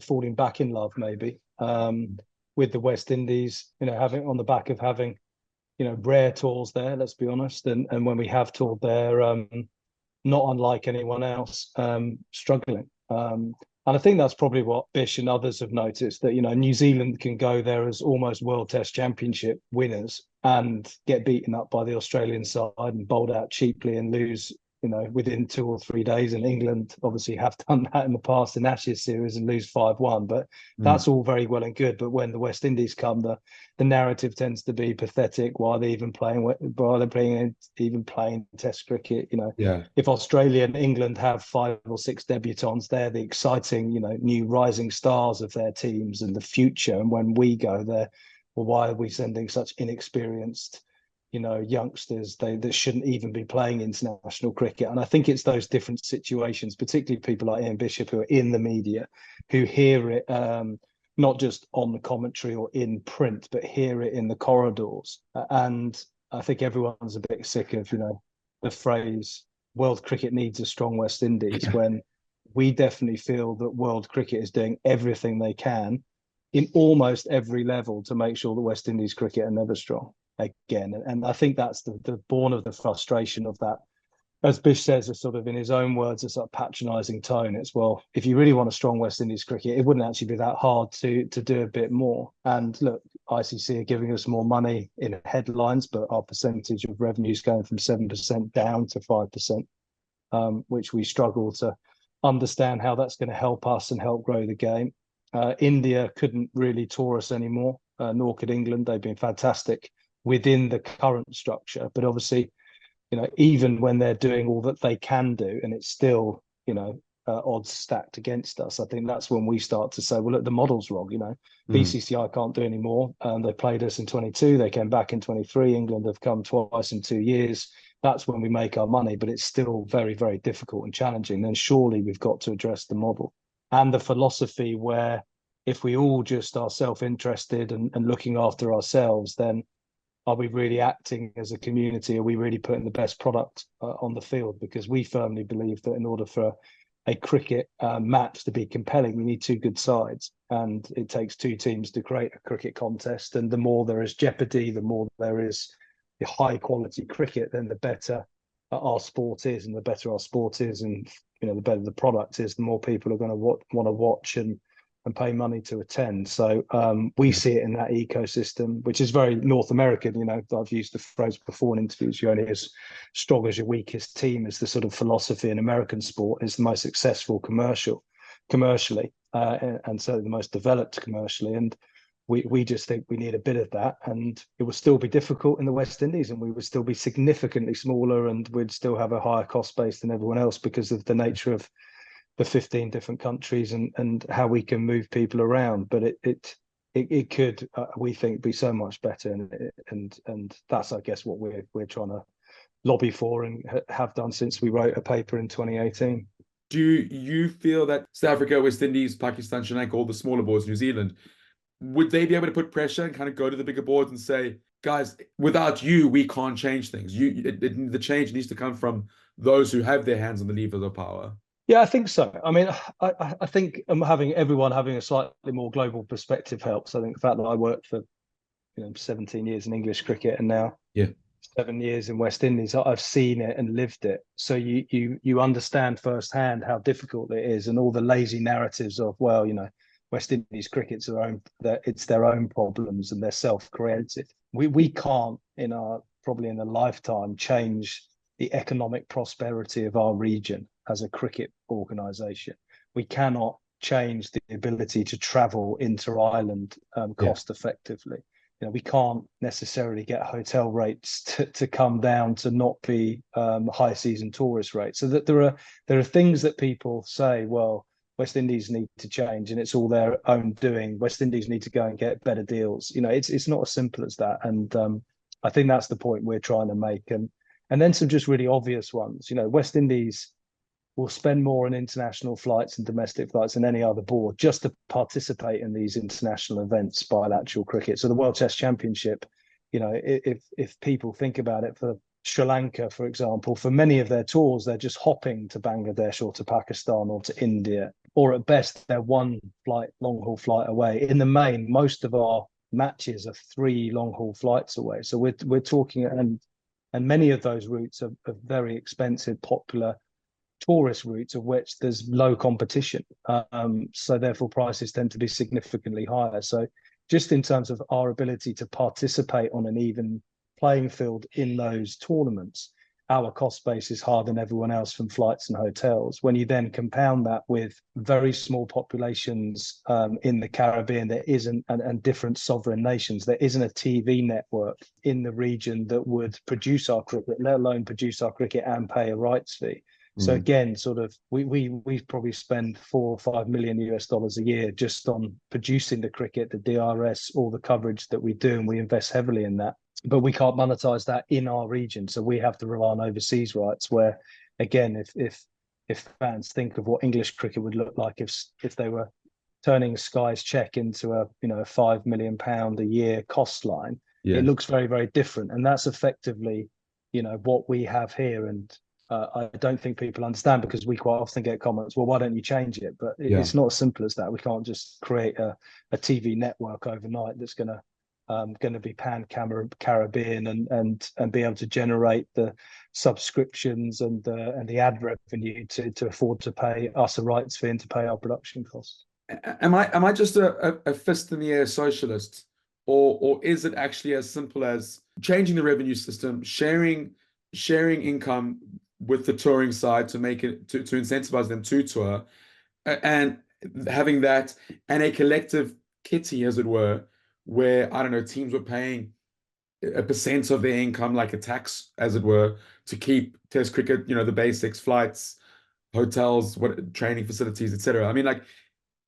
falling back in love maybe with the West Indies, having on the back of having rare tours there, let's be honest, and when we have toured there, not unlike anyone else, struggling. And I think that's probably what Bish and others have noticed, that New Zealand can go there as almost World Test Championship winners and get beaten up by the Australian side and bowled out cheaply and lose within 2 or 3 days. And England obviously have done that in the past in Ashes series and lose 5-1. But that's all very well and good. But when the West Indies come, the narrative tends to be pathetic. Why are they even playing Test cricket? If Australia and England have 5 or 6 debutants, they're the exciting, new rising stars of their teams and the future. And when we go there, well, why are we sending such inexperienced youngsters that shouldn't even be playing international cricket? And I think it's those different situations, particularly people like Ian Bishop, who are in the media, who hear it not just on the commentary or in print, but hear it in the corridors. And I think everyone's a bit sick of the phrase "world cricket needs a strong West Indies," when we definitely feel that world cricket is doing everything they can in almost every level to make sure the West Indies cricket are never strong again. And I think that's the born of the frustration of that, as Bish says, a sort of, in his own words, a sort of patronising tone. It's, well, if you really want a strong West Indies cricket, it wouldn't actually be that hard to do a bit more. And look, ICC are giving us more money in headlines, but our percentage of revenue is going from 7% down to 5%, which we struggle to understand how that's going to help us and help grow the game. India couldn't really tour us anymore, nor could England. They've been fantastic within the current structure, but obviously, even when they're doing all that they can do, and it's still, odds stacked against us, I think that's when we start to say, well, look, the model's wrong. BCCI can't do any more. They played us in 22, they came back in 23. England have come twice in 2 years. That's when we make our money, but it's still very, very difficult and challenging. Then surely we've got to address the model and the philosophy, where if we all just are self-interested and looking after ourselves, then are we really acting as a community? Are we really putting the best product on the field? Because we firmly believe that in order for a cricket match to be compelling, we need 2 good sides, and it takes 2 teams to create a cricket contest. And the more there is jeopardy, the more there is the high quality cricket, then the better our sport is. And the better our sport is, and the better the product is, the more people are going to want to watch and pay money to attend. So we see it in that ecosystem, which is very North American. I've used the phrase before in interviews, you're only as strong as your weakest team, is the sort of philosophy in American sport. Is the most successful commercially, and so the most developed commercially. And we just think we need a bit of that, and it will still be difficult in the West Indies, and we would still be significantly smaller, and we'd still have a higher cost base than everyone else because of the nature of the 15 different countries and how we can move people around. But it could, we think, be so much better, and that's, I guess, what we're trying to lobby for and have done since we wrote a paper in 2018. Do you feel that South Africa, West Indies, Pakistan, Sri Lanka, all the smaller boards, New Zealand, would they be able to put pressure and kind of go to the bigger boards and say, guys, without you, we can't change things. The change needs to come from those who have their hands on the levers of power? Yeah, I think so. I mean, I think everyone having a slightly more global perspective helps. I think the fact that I worked for 17 years in English cricket and now 7 years in West Indies, I've seen it and lived it. So you understand firsthand how difficult it is, and all the lazy narratives of, well, West Indies cricket's their own problems and they're self-created. We can't probably in a lifetime change the economic prosperity of our region as a cricket organisation. We cannot change the ability to travel inter-island cost effectively. We can't necessarily get hotel rates to come down to not be high season tourist rates. So that there are things that people say, well, West Indies need to change and it's all their own doing. West Indies need to go and get better deals. It's not as simple as that. And I think that's the point we're trying to make. And then some just really obvious ones. West Indies will spend more on international flights and domestic flights than any other board just to participate in these international events, bilateral cricket. So the World Test Championship, if people think about it, for Sri Lanka, for example, for many of their tours, they're just hopping to Bangladesh or to Pakistan or to India, or at best, they're one flight, long haul flight away. In the main, most of our matches are 3 long haul flights away. So we're talking, and many of those routes are very expensive, popular tourist routes of which there's low competition. So therefore prices tend to be significantly higher. So just in terms of our ability to participate on an even playing field in those tournaments, our cost base is higher than everyone else from flights and hotels. When you then compound that with very small populations in the Caribbean, there isn't, and different sovereign nations, there isn't a TV network in the region that would produce our cricket, let alone produce our cricket and pay a rights fee. So again, sort of, we probably spend $4 or $5 million a year just on producing the cricket, the DRS, all the coverage that we do, and we invest heavily in that. But we can't monetize that in our region, so we have to rely on overseas rights. Where, again, if fans think of what English cricket would look like if they were turning Sky's check into a £5 million a year cost line, it looks very, very different, and that's effectively what we have here. And I don't think people understand, because we quite often get comments, well, why don't you change it? But it's not as simple as that. We can't just create a TV network overnight that's going to be pan-Caribbean and be able to generate the subscriptions and the ad revenue to afford to pay us a rights fee and to pay our production costs. Am I just a fist in the air socialist, or is it actually as simple as changing the revenue system, sharing income with the touring side to make it to incentivize them to tour, and having that and a collective kitty, as it were, where, I don't know, teams were paying a percent of their income, like a tax, as it were, to keep Test cricket, the basics, flights, hotels, training facilities, etc. I mean, like,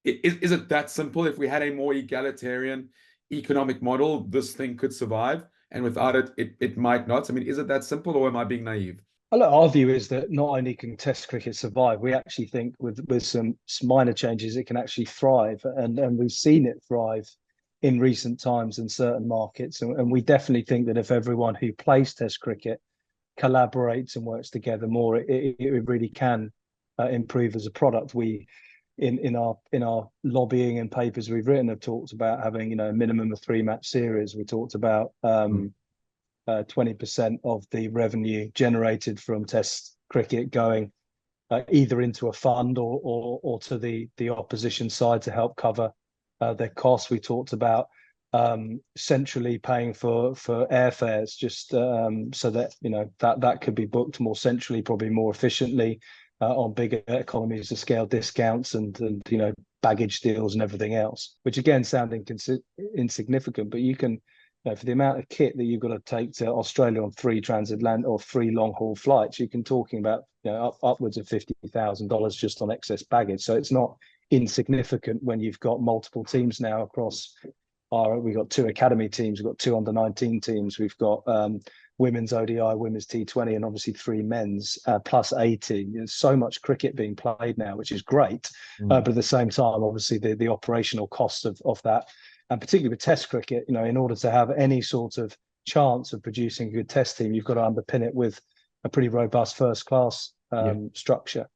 is it that simple? If we had a more egalitarian economic model, this thing could survive, and without it, it might not. I mean, is it that simple, or am I being naive? Well, our view is that not only can Test cricket survive, we actually think with some minor changes, it can actually thrive, and we've seen it thrive in recent times in certain markets. And we definitely think that if everyone who plays Test cricket collaborates and works together more, it really can improve as a product. We, in our lobbying and papers we've written, have talked about having a minimum of 3-match series. We talked about 20% of the revenue generated from Test cricket going either into a fund or to the opposition side to help cover their costs. We talked about centrally paying for airfares, just so that that could be booked more centrally, probably more efficiently, on bigger economies of scale discounts and baggage deals and everything else, which again sounding insignificant, but you can, for the amount of kit that you've got to take to Australia on 3 transatlantic or 3 long haul flights, you can talking about upwards of $50,000 just on excess baggage. So it's not insignificant when you've got multiple teams now across we've got 2 academy teams, we've got 2 under-19 teams, we've got women's ODI, women's T20, and obviously 3 men's plus 18. There's so much cricket being played now, which is great. But at the same time, obviously the operational cost of that, and particularly with Test cricket, in order to have any sort of chance of producing a good Test team, you've got to underpin it with a pretty robust first-class structure.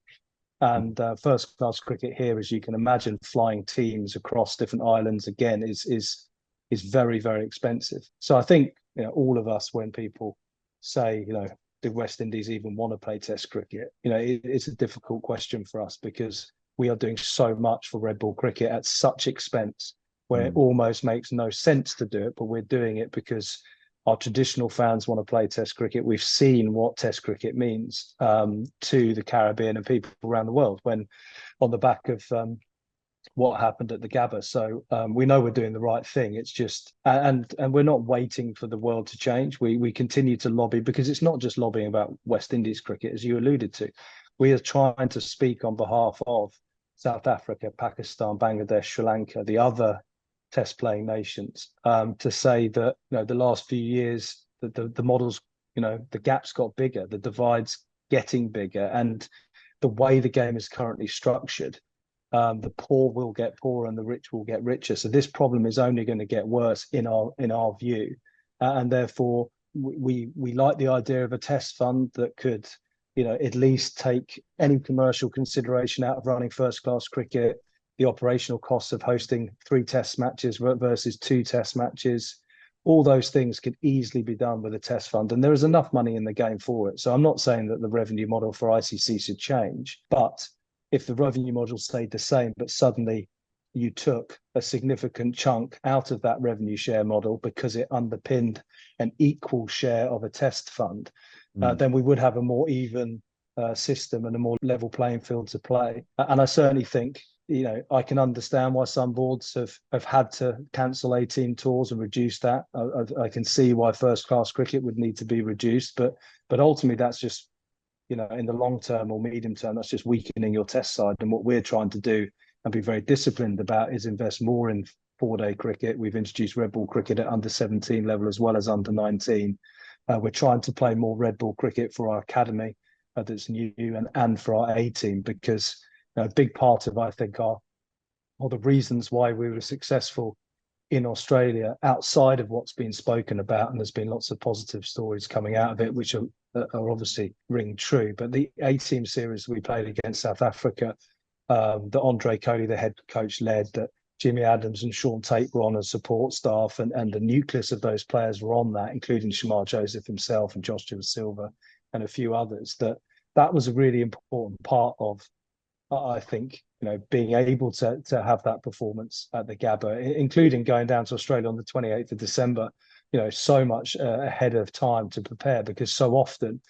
And first-class cricket here, as you can imagine, flying teams across different islands, again, is very, very expensive. So I think all of us, when people say, do West Indies even want to play Test cricket? It's a difficult question for us, because we are doing so much for red ball cricket at such expense, where it almost makes no sense to do it, but we're doing it because our traditional fans want to play Test cricket. We've seen what Test cricket means to the Caribbean and people around the world when on the back of what happened at the Gabba. So we know we're doing the right thing. It's just, and we're not waiting for the world to change. We continue to lobby, because it's not just lobbying about West Indies cricket, as you alluded to. We are trying to speak on behalf of South Africa, Pakistan, Bangladesh, Sri Lanka, the other Test playing nations, to say that the last few years the models, the gaps got bigger, the divide's getting bigger, and the way the game is currently structured, the poor will get poorer and the rich will get richer. So this problem is only going to get worse in our view, and therefore we like the idea of a test fund that could, at least take any commercial consideration out of running first class cricket, the operational costs of hosting 3 test matches versus 2 test matches. All those things could easily be done with a test fund, and there is enough money in the game for it. So I'm not saying that the revenue model for ICC should change, but if the revenue model stayed the same, but suddenly you took a significant chunk out of that revenue share model because it underpinned an equal share of a test fund, then we would have a more even system and a more level playing field to play. And I certainly think, I can understand why some boards have had to cancel 18 tours and reduce that. I can see why first class cricket would need to be reduced, but ultimately that's just, in the long term or medium term, that's just weakening your test side. And what we're trying to do and be very disciplined about is invest more in 4-day cricket. We've introduced red ball cricket at under 17 level as well as under 19. We're trying to play more red ball cricket for our academy that's new and for our A team, because a big part of, I think, or the reasons why we were successful in Australia outside of what's been spoken about, and there's been lots of positive stories coming out of it, which are obviously ring true. But the A-team series we played against South Africa, that Andre Coley, the head coach, led, that Jimmy Adams and Sean Tate were on as support staff, and the nucleus of those players were on that, including Shamar Joseph himself and Joshua Silva and a few others. That was a really important part of, I think, being able to have that performance at the Gabba, including going down to Australia on the 28th of December, so much ahead of time to prepare, because so often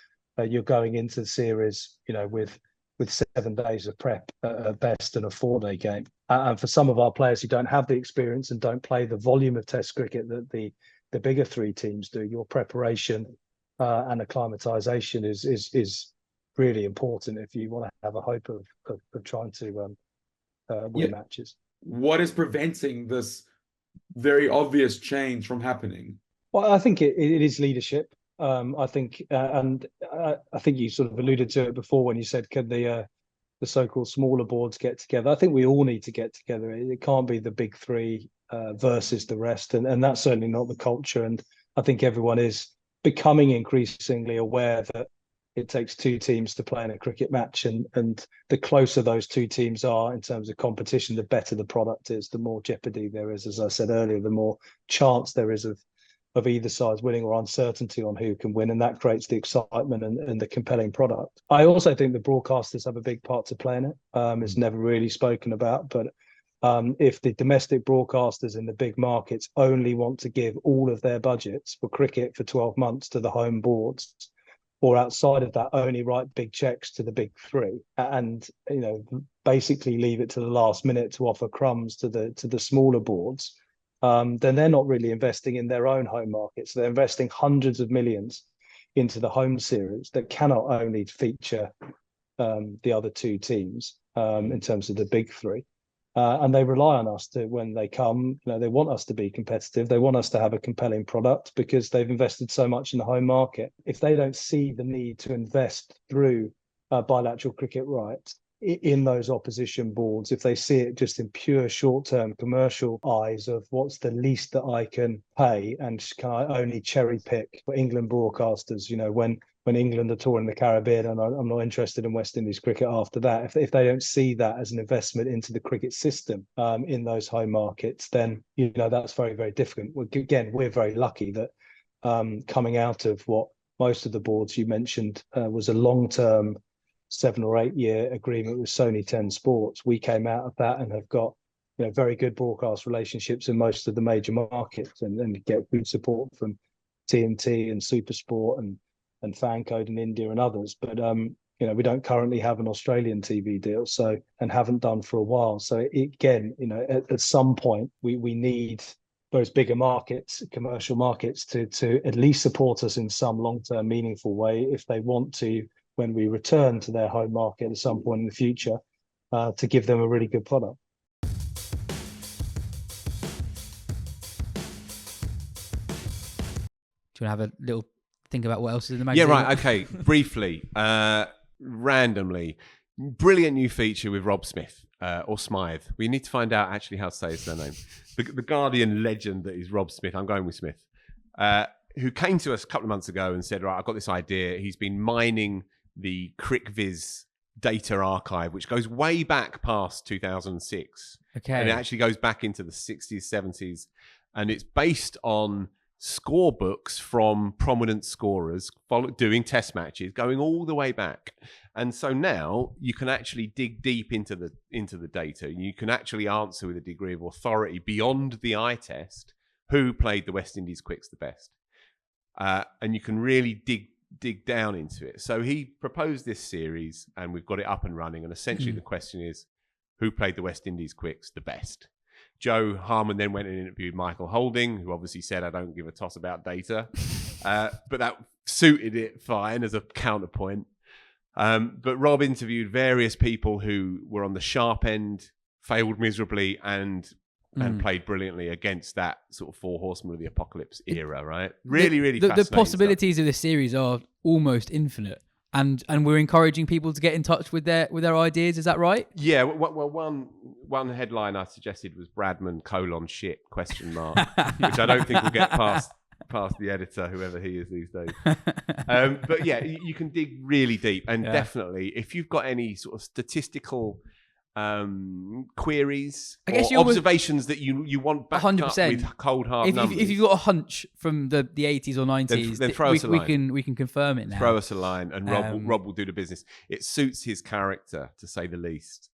you're going into the series, with 7 days of prep at best and a 4-day game. And for some of our players who don't have the experience and don't play the volume of Test cricket that the bigger 3 teams do, your preparation and acclimatization is really important if you want to have a hope of trying to win matches. What is preventing this very obvious change from happening? Well, I think it is leadership. I think, and I think you sort of alluded to it before when you said, can the so-called smaller boards get together? I think we all need to get together. It can't be the big 3 versus the rest, and that's certainly not the culture. And I think everyone is becoming increasingly aware that it takes 2 teams to play in a cricket match, and the closer those 2 teams are in terms of competition, the better the product is, the more jeopardy there is, as I said earlier, the more chance there is of either side winning, or uncertainty on who can win, and that creates the excitement and the compelling product. I also think the broadcasters have a big part to play in it. It's never really spoken about, but if the domestic broadcasters in the big markets only want to give all of their budgets for cricket for 12 months to the home boards, or outside of that only write big checks to the big 3, and basically leave it to the last minute to offer crumbs to the smaller boards, then they're not really investing in their own home markets. They're investing hundreds of millions into the home series that cannot only feature the other 2 teams in terms of the big 3. And they rely on us to, when they come, they want us to be competitive. They want us to have a compelling product because they've invested so much in the home market. If they don't see the need to invest through bilateral cricket rights in those opposition boards, if they see it just in pure short-term commercial eyes of what's the least that I can pay, and can I only cherry pick for England broadcasters, when England are touring the Caribbean, and I'm not interested in West Indies cricket after that. If they don't see that as an investment into the cricket system in those home markets, then that's very, very difficult. Again, we're very lucky that coming out of what most of the boards you mentioned was a long-term 7 or 8 year agreement with Sony 10 Sports, we came out of that and have got very good broadcast relationships in most of the major markets, and get good support from TNT and SuperSport and Fancode in India and others. But we don't currently have an Australian TV deal, and haven't done for a while. So again, at some point we need those bigger markets, commercial markets, to at least support us in some long-term meaningful way if they want to, when we return to their home market at some point in the future, to give them a really good product. Do you want to have a little think about what else is in the magazine? Yeah, right. Okay. Briefly, randomly, brilliant new feature with Rob Smith, or Smythe. We need to find out actually how to say his surname. The Guardian legend that is Rob Smith. I'm going with Smith. who came to us a couple of months ago and said, right, I've got this idea. He's been mining the CricViz data archive, which goes way back past 2006. Okay. And it actually goes back into the 60s, 70s. And it's based on scorebooks from prominent scorers doing test matches, going all the way back. And so now you can actually dig deep into the data. You can actually answer with a degree of authority beyond the eye test who played the West Indies quicks the best. And you can really dig down into it. So he proposed this series and we've got it up and running. And essentially the question is, who played the West Indies quicks the best? Joe Harmon then went and interviewed Michael Holding, who obviously said, I don't give a toss about data. But that suited it fine as a counterpoint. But Rob interviewed various people who were on the sharp end, failed miserably, and played brilliantly against that sort of four horsemen of the apocalypse era, right? Really fascinating the possibilities of this series are almost infinite. And we're encouraging people to get in touch with their ideas. Is that right? Yeah. Well, one headline I suggested was Bradman : shit ? Which I don't think will get past the editor, whoever he is these days. But yeah, you can dig really deep, and definitely if you've got any sort of statistical queries or observations that you want backed 100%. Up with cold hard numbers. If you've got a hunch from the 80s or 90s, then throw us a line. We can confirm it now. Throw us a line, and Rob will do the business. It suits his character, to say the least.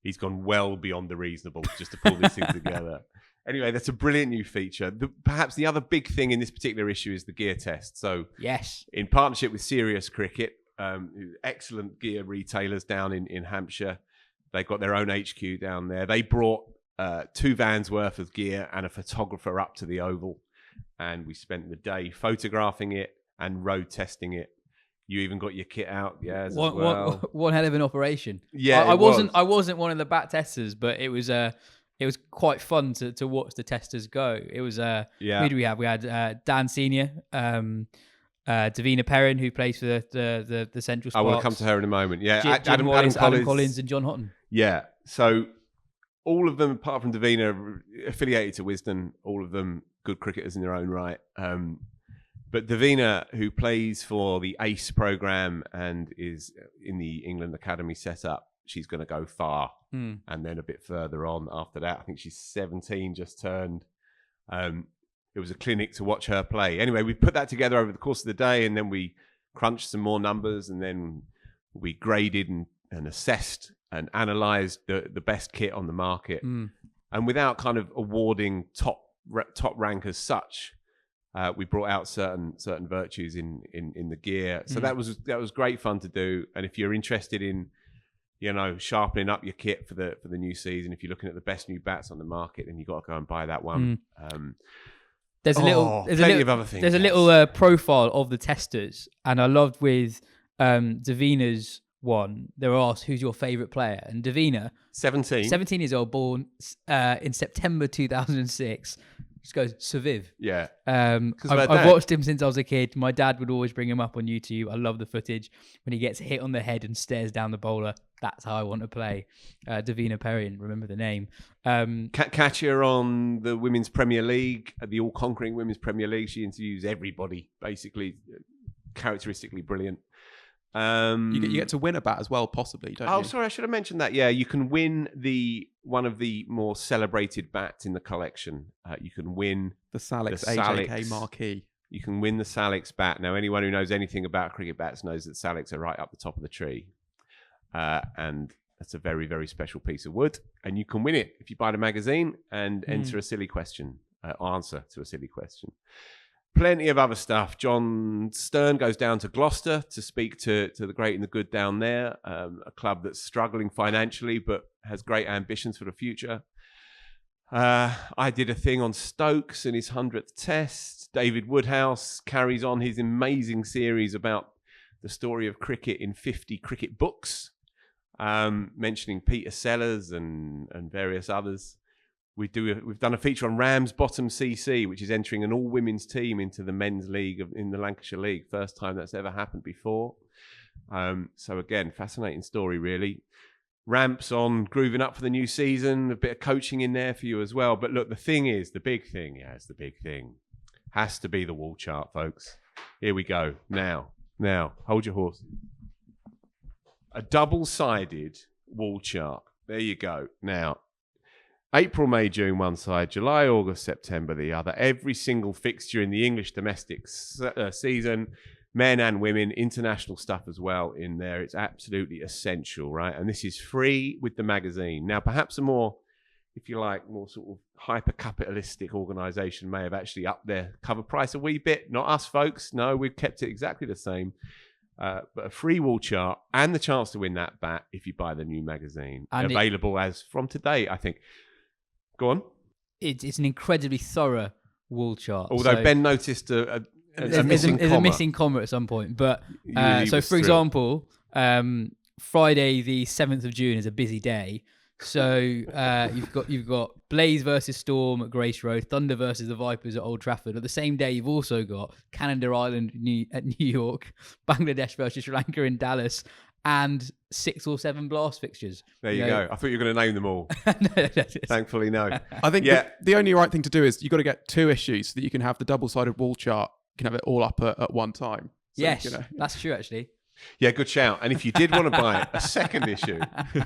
He's gone well beyond the reasonable just to pull this thing together. Anyway, that's a brilliant new feature. Perhaps the other big thing in this particular issue is the gear test. So, yes, in partnership with Serious Cricket, excellent gear retailers down in Hampshire. They've got their own HQ down there. They brought 2 vans worth of gear and a photographer up to the Oval. And we spent the day photographing it and road testing it. You even got your kit out, as well. One hell of an operation. Yeah, I wasn't one of the bat testers, but it was quite fun to watch the testers go. It was who do we have? We had Dan Senior, Davina Perrin, who plays for the Central Sparks. I will come to her in a moment. Yeah, Adam Collins and John Houghton. Yeah, so all of them, apart from Davina, are affiliated to Wisden. All of them good cricketers in their own right. But Davina, who plays for the ACE program and is in the England Academy setup, she's going to go far. And then a bit further on after that, I think she's 17, just turned. It was a clinic to watch her play. Anyway, we put that together over the course of the day, and then we crunched some more numbers, and then we graded and assessed and analysed the best kit on the market. And without kind of awarding top rank as such, we brought out certain virtues in the gear. So that was great fun to do. And if you're interested in sharpening up your kit for the new season, if you're looking at the best new bats on the market, then you've got to go and buy that one. There's a little profile of the testers, and I loved with Davina's one. They were asked, "Who's your favourite player?" And Davina, 17 years old, born in September 2006. Just goes Saviv. Yeah. I've watched him since I was a kid. My dad would always bring him up on YouTube. I love the footage when he gets hit on the head and stares down the bowler. That's how I want to play. Davina Perrin, remember the name. Catch her on the Women's Premier League, the all-conquering Women's Premier League. She interviews everybody, basically. Characteristically brilliant. You get to win a bat as well, possibly, don't you? Oh, sorry, I should have mentioned that. Yeah, you can win one of the more celebrated bats in the collection. You can win the Salix AJK marquee. You can win the Salix bat. Now, anyone who knows anything about cricket bats knows that Salix are right up the top of the tree. And that's a very, very special piece of wood. And you can win it if you buy the magazine and enter a silly question, answer to a silly question. Plenty of other stuff. John Stern goes down to Gloucester to speak to the great and the good down there, a club that's struggling financially but has great ambitions for the future. I did a thing on Stokes and his 100th test. David Woodhouse carries on his amazing series about the story of cricket in 50 cricket books, mentioning Peter Sellers and various others. We've done a feature on Ramsbottom CC, which is entering an all-women's team into the men's league in the Lancashire League. First time that's ever happened before. So again, fascinating story, really. Ramps on grooving up for the new season. A bit of coaching in there for you as well. But look, the big thing. has to be the wall chart, folks. Here we go. Now, hold your horses. A double-sided wall chart. There you go. Now, April, May, June one side, July, August, September the other. Every single fixture in the English domestic season, men and women, international stuff as well in there. It's absolutely essential, right? And this is free with the magazine. Now, perhaps a more, if you like, more sort of hyper-capitalistic organisation may have actually upped their cover price a wee bit. Not us, folks. No, we've kept it exactly the same. But a free wall chart and the chance to win that bat if you buy the new magazine. And available as from today, I think. Go on. It's an incredibly thorough wall chart. Although Ben noticed a missing comma. There's a missing comma at some point. But so, for example, Friday the 7th of June is a busy day. So you've got Blaze versus Storm at Grace Road, Thunder versus the Vipers at Old Trafford. At the same day, you've also got Canada Island at New York, Bangladesh versus Sri Lanka in Dallas, and 6 or 7 blast fixtures. There you go. I thought you were going to name them all. Thankfully, no. I think the only right thing to do is you've got to get 2 issues so that you can have the double-sided wall chart. You can have it all up at one time. So, yes, that's true, actually. Yeah, good shout. And if you did want to buy a second issue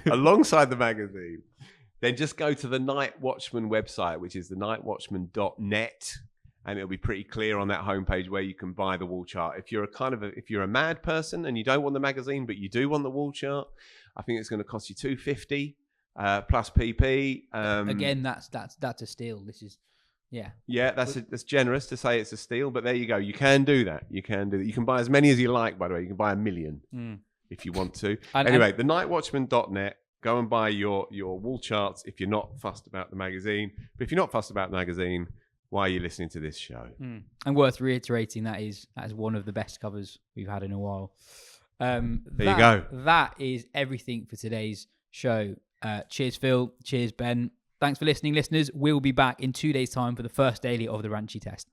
alongside the magazine, then just go to the Night Watchman website, which is thenightwatchman.net. And it'll be pretty clear on that homepage where you can buy the wall chart. If you're if you're a mad person and you don't want the magazine, but you do want the wall chart, I think it's going to cost you $250 plus PP. Again, that's a steal. This is, yeah, that's generous to say it's a steal, but there you go. You can do that. You can buy as many as you like. By the way, you can buy 1 million if you want to. Anyway, thenightwatchman.net. Go and buy your wall charts if you're not fussed about the magazine. But if you're not fussed about the magazine, why are you listening to this show? And worth reiterating, that is one of the best covers we've had in a while. There you go. That is everything for today's show. Cheers, Phil. Cheers, Ben. Thanks for listening, listeners. We'll be back in 2 days' time for the first daily of the Ranchi Test.